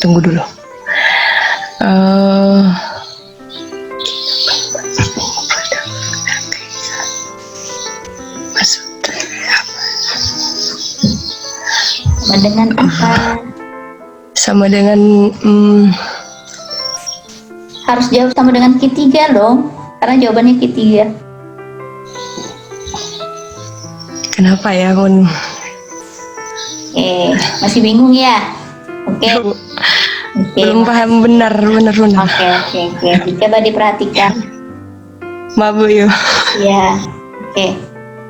Speaker 3: Tunggu dulu.
Speaker 1: Sama dengan apa?
Speaker 3: Sama dengan
Speaker 1: Harus jawab sama dengan Q3 dong, karena jawabannya Q3.
Speaker 3: kenapa ya, Mun?
Speaker 1: Masih bingung ya? Oke.
Speaker 3: Belum paham benar.
Speaker 1: Oke. Coba diperhatikan.
Speaker 3: Maaf, Bu, yuk.
Speaker 1: Ya, oke.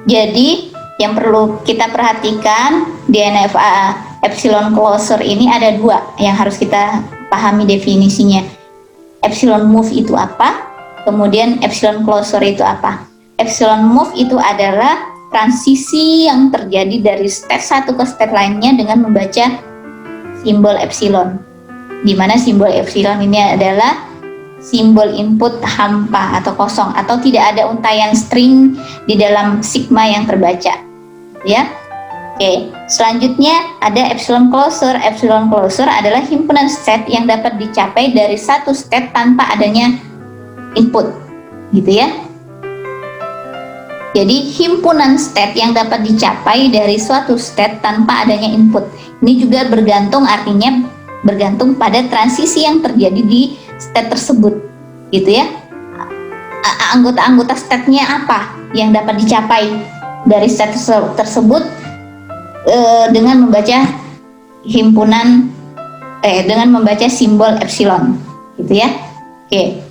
Speaker 1: Jadi yang perlu kita perhatikan di NFA epsilon closure ini ada dua yang harus kita pahami definisinya. Epsilon move itu apa? Kemudian epsilon closure itu apa? Epsilon move itu adalah transisi yang terjadi dari state satu ke state lainnya dengan membaca simbol epsilon. Di mana simbol epsilon ini adalah simbol input hampa atau kosong atau tidak ada untaian string di dalam sigma yang terbaca, ya. Oke, selanjutnya ada epsilon closure. Epsilon closure adalah himpunan state yang dapat dicapai dari satu state tanpa adanya input, gitu ya. Jadi himpunan state yang dapat dicapai dari suatu state tanpa adanya input. Ini juga bergantung, bergantung pada transisi yang terjadi di state tersebut, gitu ya. Anggota-anggota state-nya apa yang dapat dicapai dari state tersebut dengan membaca dengan membaca simbol epsilon, gitu ya. Oke.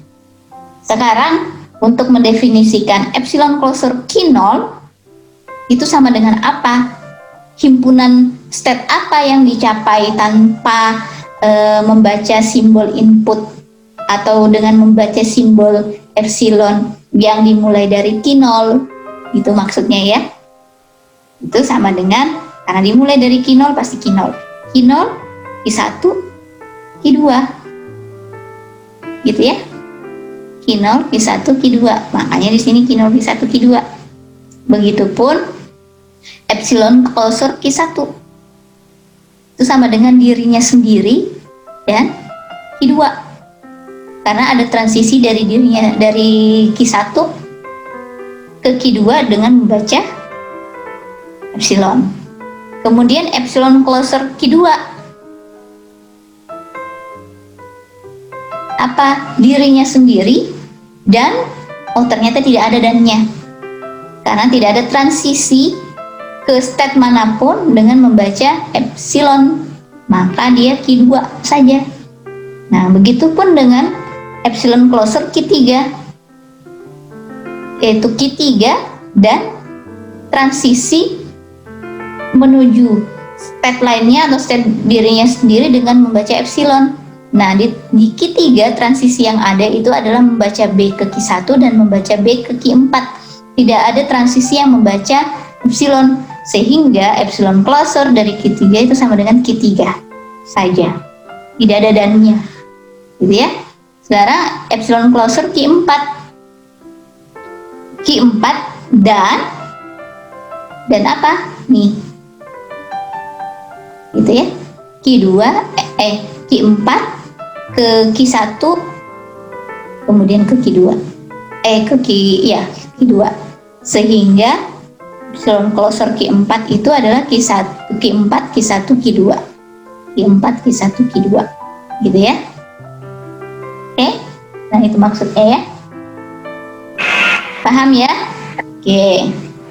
Speaker 1: Sekarang untuk mendefinisikan epsilon closure Q0 itu sama dengan apa? Himpunan state apa yang dicapai tanpa membaca simbol input atau dengan membaca simbol epsilon yang dimulai dari Q0, itu maksudnya ya. Itu sama dengan, karena dimulai dari Q0 pasti Q0, Q0, Q1, Q2, gitu ya. Q0, Q1, Q2, makanya di sini Q0, Q1, Q2. Begitupun epsilon closure Q1 itu sama dengan dirinya sendiri dan Q2, karena ada transisi dari Q1 ke Q2 dengan membaca epsilon. Kemudian epsilon closure Q2 apa? Dirinya sendiri dan ternyata tidak ada dannya, karena tidak ada transisi ke state manapun dengan membaca epsilon, maka dia Q2 saja. Nah, begitupun dengan epsilon closure Q3, yaitu Q3 dan transisi menuju state lainnya atau state dirinya sendiri dengan membaca epsilon. Nah, di Q3 transisi yang ada itu adalah membaca B ke Q1 dan membaca B ke Q4. Tidak ada transisi yang membaca epsilon, sehingga epsilon closure dari Q3 itu sama dengan Q3 saja, tidak ada dannya, gitu ya. Sekarang epsilon closure Q4 dan apa nih, gitu ya, Q4 ke Q1 kemudian ke Q2 Q2, sehingga epsilon closure Q4 itu adalah Q4, Q1, Q2, Q4, Q1, Q2, gitu ya. Oke, nah itu maksudnya ya. Paham ya? Oke,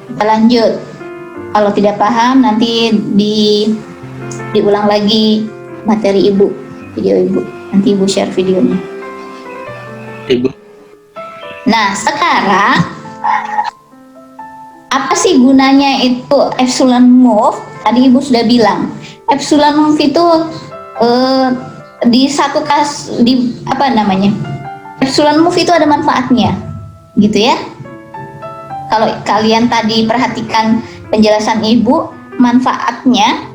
Speaker 1: kita lanjut. Kalau tidak paham nanti diulang lagi materi Ibu, video Ibu. Nanti Ibu share videonya.
Speaker 4: Ibu.
Speaker 1: Nah, sekarang apa sih gunanya itu epsilon move? Tadi Ibu sudah bilang, epsilon move itu di satu kasus epsilon move itu ada manfaatnya, gitu ya. Kalau kalian tadi perhatikan penjelasan Ibu, manfaatnya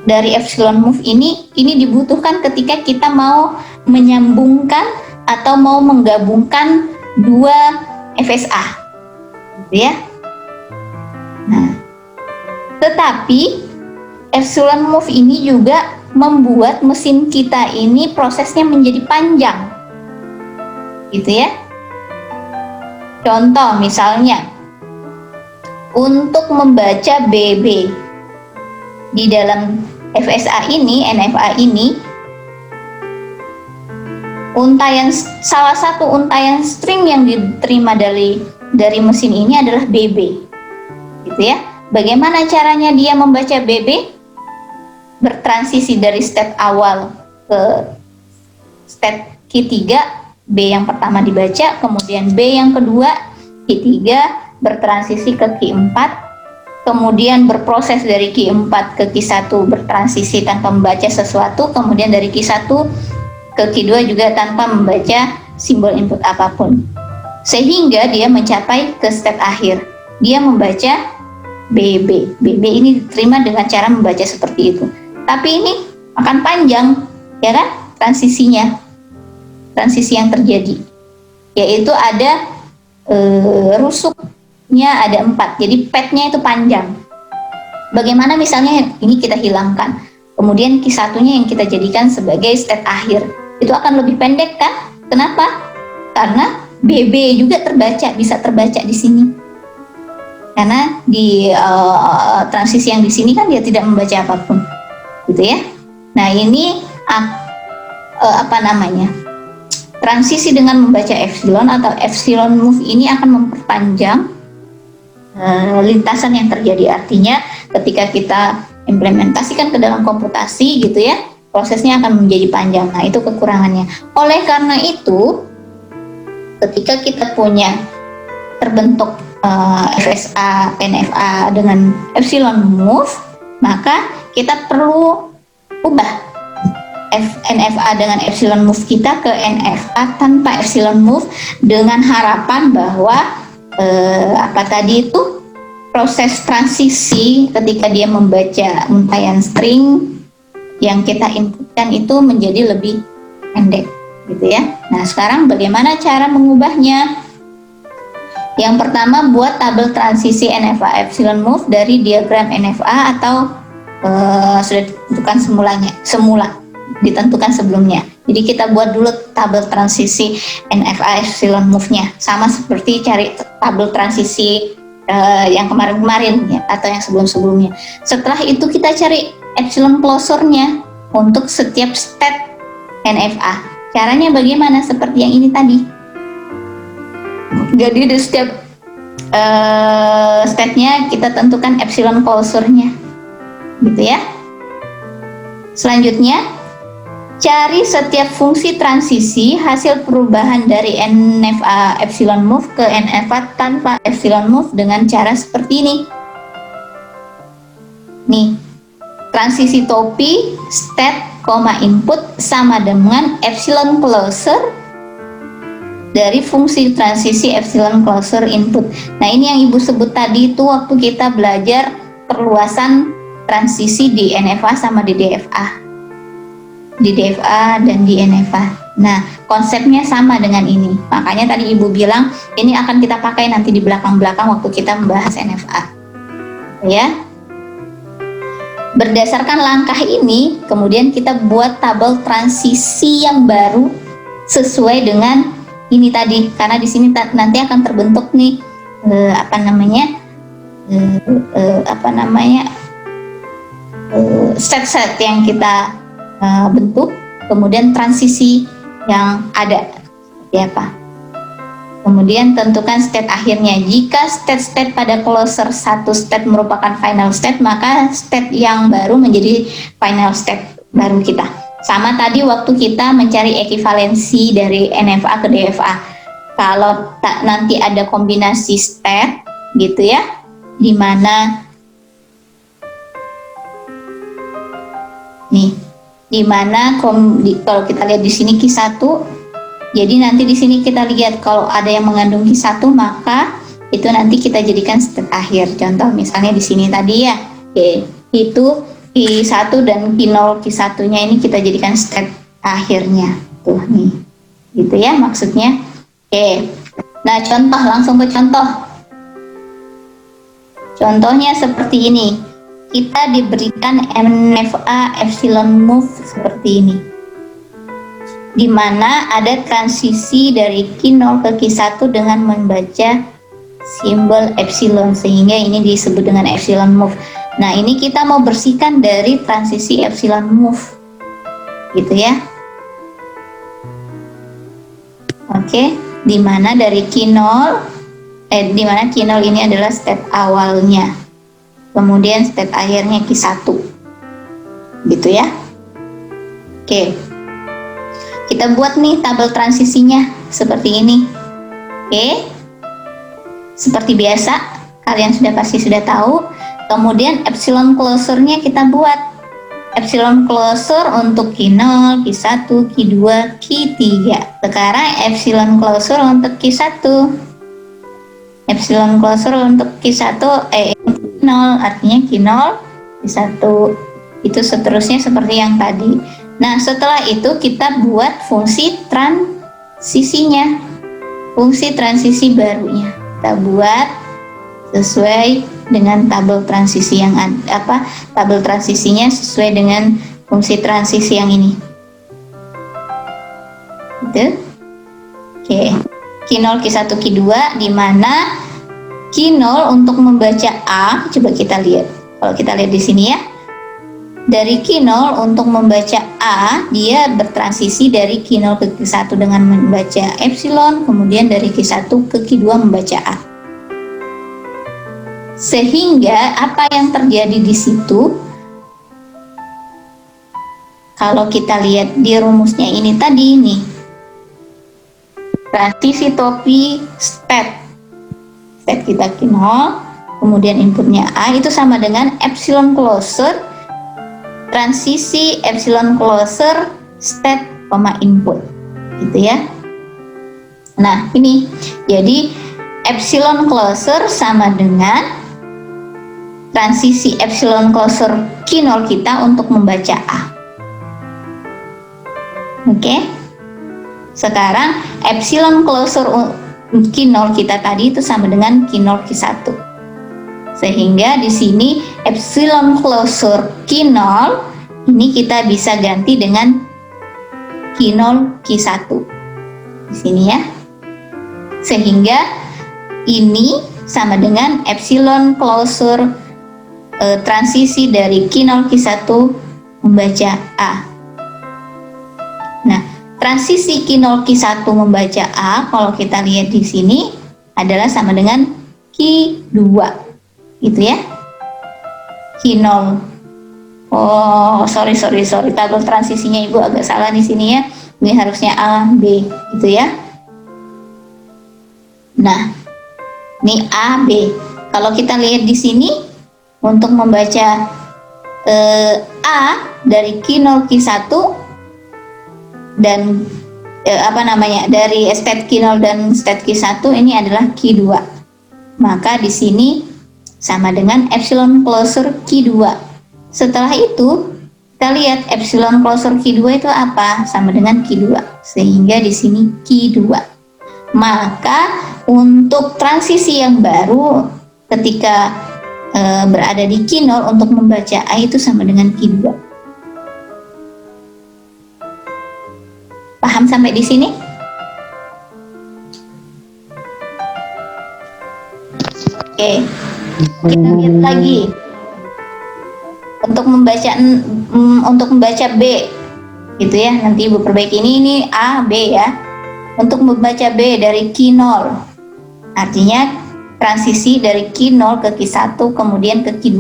Speaker 1: dari epsilon move ini dibutuhkan ketika kita mau menyambungkan atau mau menggabungkan dua FSA. Gitu ya. Nah, tetapi epsilon move ini juga membuat mesin kita ini prosesnya menjadi panjang, gitu ya. Contoh misalnya, untuk membaca BB di dalam FSA ini, NFA ini, salah satu untayan string yang diterima dari mesin ini adalah BB, gitu ya. Bagaimana caranya dia membaca BB? Bertransisi dari step awal ke step Q3, B yang pertama dibaca, kemudian B yang kedua, Q3 bertransisi ke Q4, kemudian berproses dari Q4 ke Q1 bertransisi tanpa membaca sesuatu, kemudian dari Q1 ke Q2 juga tanpa membaca simbol input apapun, sehingga dia mencapai ke step akhir, dia membaca BB. BB ini diterima dengan cara membaca seperti itu, tapi ini akan panjang, ya kan, transisinya, transisi yang terjadi, yaitu ada rusuknya ada 4, jadi petnya itu panjang. Bagaimana misalnya ini kita hilangkan, kemudian Q1-nya yang kita jadikan sebagai step akhir, itu akan lebih pendek kan? Kenapa? Karena BB juga bisa terbaca di sini. Karena di transisi yang di sini kan dia tidak membaca apapun, gitu ya. Nah, ini transisi dengan membaca epsilon atau epsilon move ini akan memperpanjang lintasan yang terjadi. Artinya ketika kita implementasikan ke dalam komputasi, gitu ya, prosesnya akan menjadi panjang. Nah, itu kekurangannya. Oleh karena itu, ketika kita punya terbentuk FSA, NFA dengan epsilon move, maka kita perlu ubah NFA dengan epsilon move kita ke NFA tanpa epsilon move, dengan harapan bahwa proses transisi ketika dia membaca untayan string yang kita inputkan itu menjadi lebih pendek, gitu ya. Nah, sekarang bagaimana cara mengubahnya? Yang pertama, buat tabel transisi NFA epsilon move dari diagram NFA atau sudah ditentukan semula ditentukan sebelumnya. Jadi kita buat dulu tabel transisi NFA epsilon move-nya, sama seperti cari tabel transisi yang kemarin-kemarin ya, atau yang sebelum-sebelumnya. Setelah itu kita cari epsilon closure-nya untuk setiap state NFA. Caranya bagaimana? Seperti yang ini tadi. Jadi di setiap state-nya kita tentukan epsilon closure-nya, gitu ya. Selanjutnya, cari setiap fungsi transisi hasil perubahan dari NFA epsilon move ke NFA tanpa epsilon move dengan cara seperti ini. Nih, transisi topi state, input sama dengan epsilon closure dari fungsi transisi epsilon closure input. Nah, ini yang Ibu sebut tadi itu waktu kita belajar perluasan transisi di NFA sama di DFA. Di DFA dan di NFA. Nah, konsepnya sama dengan ini. Makanya tadi Ibu bilang ini akan kita pakai nanti di belakang-belakang waktu kita membahas NFA. Ya. Berdasarkan langkah ini, kemudian kita buat tabel transisi yang baru sesuai dengan ini tadi, karena di sini nanti akan terbentuk nih set-set yang kita bentuk, kemudian transisi yang ada seperti apa. Kemudian tentukan state akhirnya. Jika state-state pada closer satu state merupakan final state, maka state yang baru menjadi final state baru kita. Sama tadi waktu kita mencari ekivalensi dari NFA ke DFA. Kalau nanti ada kombinasi state gitu ya, di mana kalau kita lihat di sini Q1, jadi nanti di sini kita lihat kalau ada yang mengandung Q1, maka itu nanti kita jadikan state akhir. Contoh misalnya di sini tadi ya, itu Q1 dan Q0 Q1-nya ini kita jadikan state akhirnya. Tuh nih. Gitu ya maksudnya. Oke. Nah, contoh, langsung ke contoh. Contohnya seperti ini. Kita diberikan NFA epsilon move seperti ini, di mana ada transisi dari Q0 ke Q1 dengan membaca simbol epsilon, sehingga ini disebut dengan epsilon move. Nah, ini kita mau bersihkan dari transisi epsilon move, gitu ya. Oke, di mana dari Q0, di mana Q0 ini adalah step awalnya, kemudian step akhirnya Q1, gitu ya. Oke. Kita buat nih tabel transisinya seperti ini. Oke. Seperti biasa, kalian pasti sudah tahu. Kemudian epsilon closure-nya kita buat. Epsilon closure untuk Q0, Q1, Q2, Q3. Sekarang epsilon closure untuk Q1. Epsilon closure untuk Q1 0, artinya Q0, Q1. Itu seterusnya seperti yang tadi. Nah, setelah itu kita buat fungsi transisinya, fungsi transisi barunya. Kita buat sesuai dengan tabel transisi yang tabel transisinya sesuai dengan fungsi transisi yang ini. Gitu. Oke. Q0, Q1, Q2, di mana Q0 untuk membaca A, coba kita lihat. Kalau kita lihat di sini ya. Dari Q0 untuk membaca A, dia bertransisi dari Q0 ke Q1 dengan membaca epsilon, kemudian dari Q1 ke Q2 membaca A. Sehingga apa yang terjadi di situ, kalau kita lihat di rumusnya ini tadi nih, transisi topi state kita Q0, kemudian inputnya A itu sama dengan epsilon closer transisi epsilon closer state, input gitu ya. Nah ini jadi epsilon closer sama dengan transisi epsilon closer Q0 kita untuk membaca A. Oke. Sekarang epsilon closer Q0 kita tadi itu sama dengan Q0 Q1. Sehingga di sini epsilon closer Q0 ini kita bisa ganti dengan Q0 Q1. Di sini ya. Sehingga ini sama dengan epsilon closer transisi dari Q0 Q1 membaca A. Nah, transisi Q0 Q1 membaca A kalau kita lihat di sini adalah sama dengan Q2. Gitu ya. Q0. Oh, sorry. Tabel transisinya Ibu agak salah di sini ya. Ini harusnya A, B gitu ya. Nah, ini A, B. Kalau kita lihat di sini untuk membaca A dari Q0 Q1 dan dari state Q0 dan state Q1 ini adalah Q2. Maka di sini sama dengan epsilon closer Q2. Setelah itu kita lihat epsilon closer Q2 itu apa? Sama dengan Q2. Sehingga di sini Q2. Maka untuk transisi yang baru ketika berada di Q0 untuk membaca A itu sama dengan Q2. Paham sampai di sini? Oke. Kita lihat lagi. Untuk membaca B gitu ya. Nanti Ibu perbaiki ini A, B ya. Untuk membaca B dari Q0. Artinya transisi dari Q0 ke Q1 kemudian ke Q2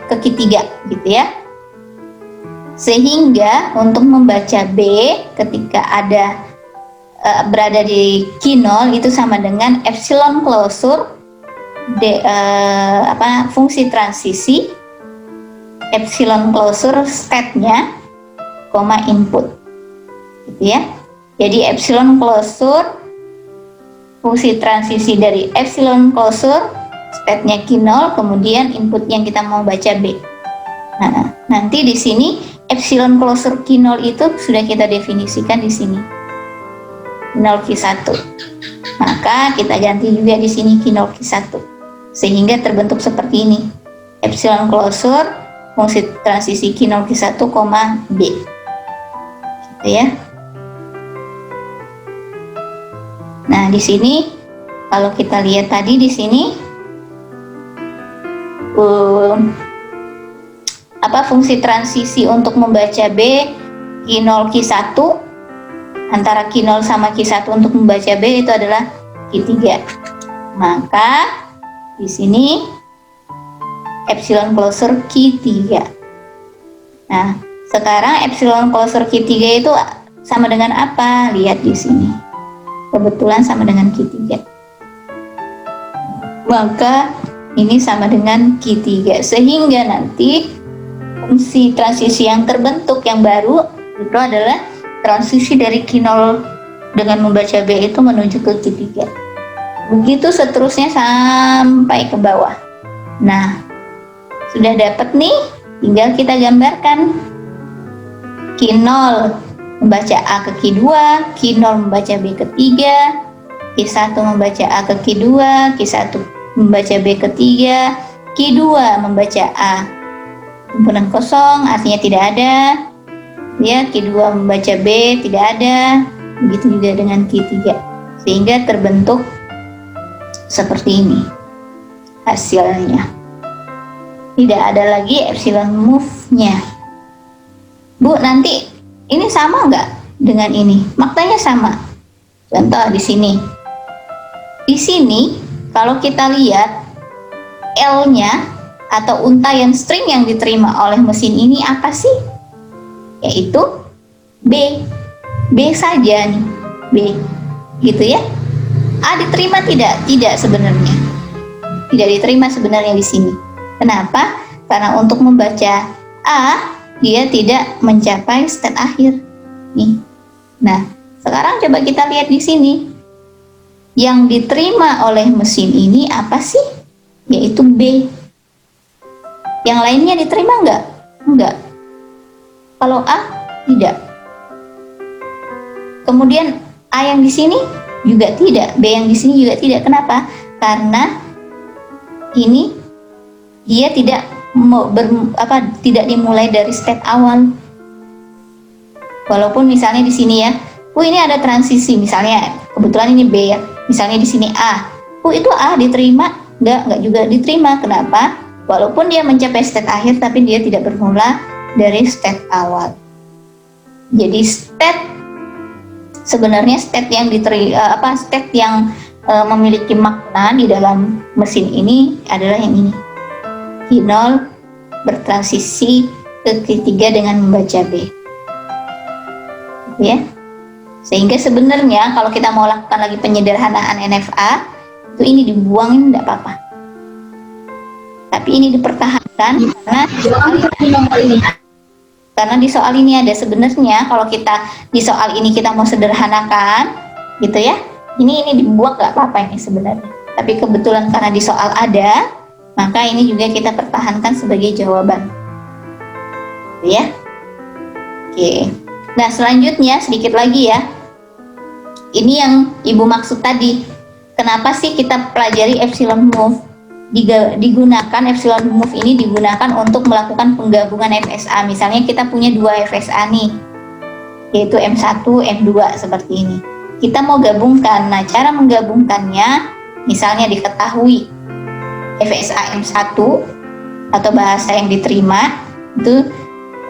Speaker 1: ke Q3 gitu ya. Sehingga untuk membaca B ketika berada di Q0 itu sama dengan epsilon closure fungsi transisi epsilon closure state-nya input gitu ya. Jadi epsilon closure fungsi transisi dari epsilon closure state-nya Q0 kemudian input yang kita mau baca B. Nah, nanti di sini epsilon closure Q0 itu sudah kita definisikan di sini. Q0 Q1. Maka kita ganti juga di sini Q0 Q1. Sehingga terbentuk seperti ini. Epsilon closure fungsi transisi Q0 Q1, B. Gitu ya. Nah, di sini kalau kita lihat tadi di sini fungsi transisi untuk membaca B Q0 Q1 antara Q0 sama Q1 untuk membaca B itu adalah Q3. Maka di sini epsilon closure Q3. Nah, sekarang epsilon closure Q3 itu sama dengan apa? Lihat di sini. Kebetulan sama dengan Q3. Maka ini sama dengan Q3 sehingga nanti fungsi transisi yang terbentuk yang baru itu adalah transisi dari Q0 dengan membaca B itu menuju ke Q3. Begitu seterusnya sampai ke bawah. Nah, sudah dapat nih, tinggal kita gambarkan. Q0 membaca A ke Q2, Q0 membaca B ke 3, Q1 membaca A ke Q2, Q1 membaca B ke 3, Q2 membaca A himpunan kosong artinya tidak ada ya, Q2 membaca B tidak ada, begitu juga dengan Q3 sehingga terbentuk seperti ini hasilnya. Tidak ada lagi epsilon move-nya. Bu, nanti ini sama nggak dengan ini? Maknanya sama. Contoh di sini. Di sini kalau kita lihat L-nya atau untayan string yang diterima oleh mesin ini apa sih? Yaitu B. B saja nih. B. gitu ya. A diterima tidak? Tidak sebenarnya. Tidak diterima sebenarnya di sini. Kenapa? Karena untuk membaca A, dia tidak mencapai state akhir. Nih. Nah, sekarang coba kita lihat di sini. Yang diterima oleh mesin ini apa sih? Yaitu B. Yang lainnya diterima enggak? Enggak. Kalau A, tidak. Kemudian A yang di sini juga tidak, B yang di sini juga tidak. Kenapa? Karena ini dia tidak tidak dimulai dari state awal. Walaupun misalnya di sini ya, ini ada transisi, misalnya kebetulan ini B ya, misalnya di sini A. Itu A diterima? Enggak juga diterima. Kenapa? Walaupun dia mencapai state akhir, tapi dia tidak bermula dari state awal. Jadi sebenarnya state yang state yang memiliki makna di dalam mesin ini adalah yang ini. Q0 bertransisi ke Q3 dengan membaca B. Ya. Sehingga sebenarnya kalau kita mau lakukan lagi penyederhanaan NFA, itu ini dibuangin tidak apa-apa. Tapi ini dipertahankan karena di soal ini ada sebenarnya, kalau kita di soal ini kita mau sederhanakan gitu ya, ini dibuang nggak apa-apa ini sebenarnya, tapi kebetulan karena di soal ada, maka ini juga kita pertahankan sebagai jawaban gitu ya. Oke, nah selanjutnya sedikit lagi ya, ini yang ibu maksud tadi, kenapa sih kita pelajari epsilon move? Digunakan epsilon move ini digunakan untuk melakukan penggabungan FSA. Misalnya kita punya 2 FSA nih, yaitu M1, M2 seperti ini. Kita mau gabungkan. Nah, cara menggabungkannya misalnya diketahui FSA M1 atau bahasa yang diterima itu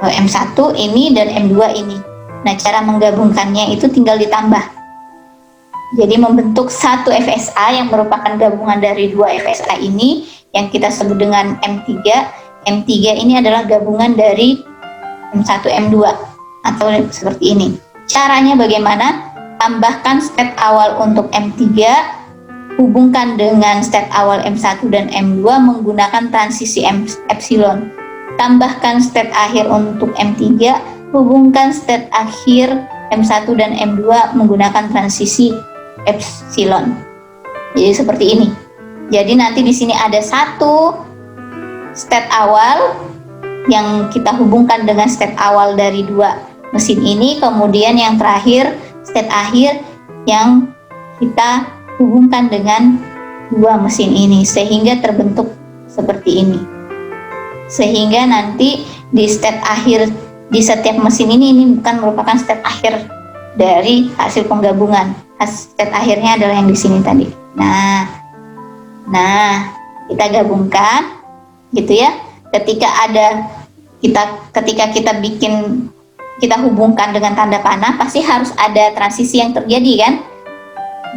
Speaker 1: M1 ini dan M2 ini. Nah, cara menggabungkannya itu tinggal ditambah. Jadi membentuk satu FSA yang merupakan gabungan dari 2 FSA ini yang kita sebut dengan M3. M3 ini adalah gabungan dari M1, M2 atau seperti ini. Caranya bagaimana? Tambahkan state awal untuk M3, hubungkan dengan state awal M1 dan M2 menggunakan transisi epsilon. Tambahkan state akhir untuk M3, hubungkan state akhir M1 dan M2 menggunakan transisi epsilon. Jadi seperti ini. Jadi nanti di sini ada satu state awal yang kita hubungkan dengan state awal dari 2 mesin ini, kemudian yang terakhir state akhir yang kita hubungkan dengan 2 mesin ini, sehingga terbentuk seperti ini. Sehingga nanti di state akhir di setiap mesin ini bukan merupakan state akhir dari hasil penggabungan. State akhirnya adalah yang di sini tadi. Nah, kita gabungkan, gitu ya. Ketika kita hubungkan dengan tanda panah, pasti harus ada transisi yang terjadi kan.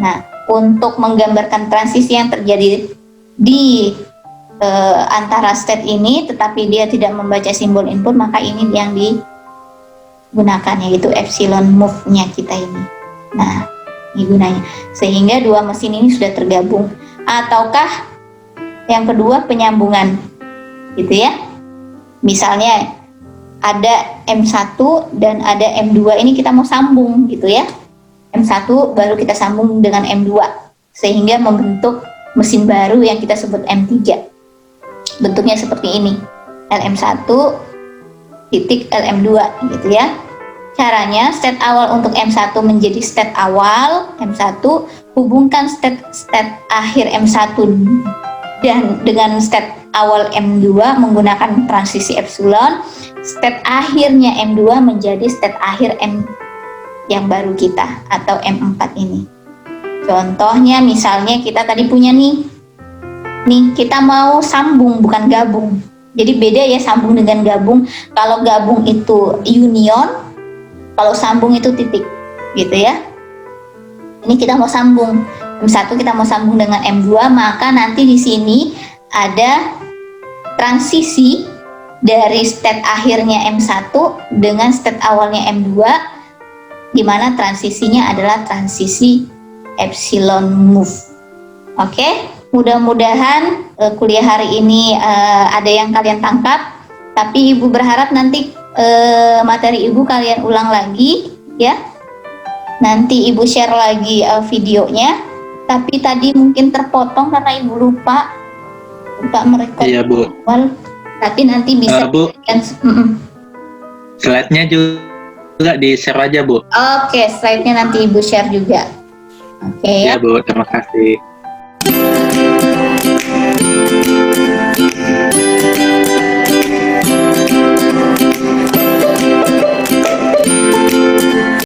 Speaker 1: Nah, untuk menggambarkan transisi yang terjadi di antara state ini, tetapi dia tidak membaca simbol input, maka ini yang digunakan, yaitu epsilon move-nya kita ini. Nah, ini gunanya, sehingga 2 mesin ini sudah tergabung. Ataukah yang kedua penyambungan, gitu ya. Misalnya ada M1 dan ada M2, ini kita mau sambung gitu ya. M1 baru kita sambung dengan M2, sehingga membentuk mesin baru yang kita sebut M3. Bentuknya seperti ini, LM1 titik LM2 gitu ya. Caranya, state awal untuk M1 menjadi state awal M1, hubungkan state akhir M1 dan dengan state awal M2 menggunakan transisi epsilon. State akhirnya M2 menjadi state akhir M yang baru kita atau M4 ini. Contohnya misalnya kita tadi punya nih kita mau sambung bukan gabung. Jadi beda ya sambung dengan gabung. Kalau gabung itu union, kalau sambung itu titik, gitu ya. Ini kita mau sambung M1, kita mau sambung dengan M2, maka nanti di sini ada transisi dari state akhirnya M1 dengan state awalnya M2, di mana transisinya adalah transisi epsilon move. Oke, mudah-mudahan kuliah hari ini ada yang kalian tangkap. Tapi Ibu berharap nanti materi Ibu kalian ulang lagi ya. Nanti Ibu share lagi videonya. Tapi tadi mungkin terpotong karena Ibu lupa merekod
Speaker 4: Iya, Bu.
Speaker 1: awal. Tapi nanti bisa
Speaker 4: Bu, slide-nya juga di-share aja, Bu.
Speaker 1: Oke, slide-nya nanti Ibu share juga. Oke ya.
Speaker 4: Ya, Bu. Terima kasih.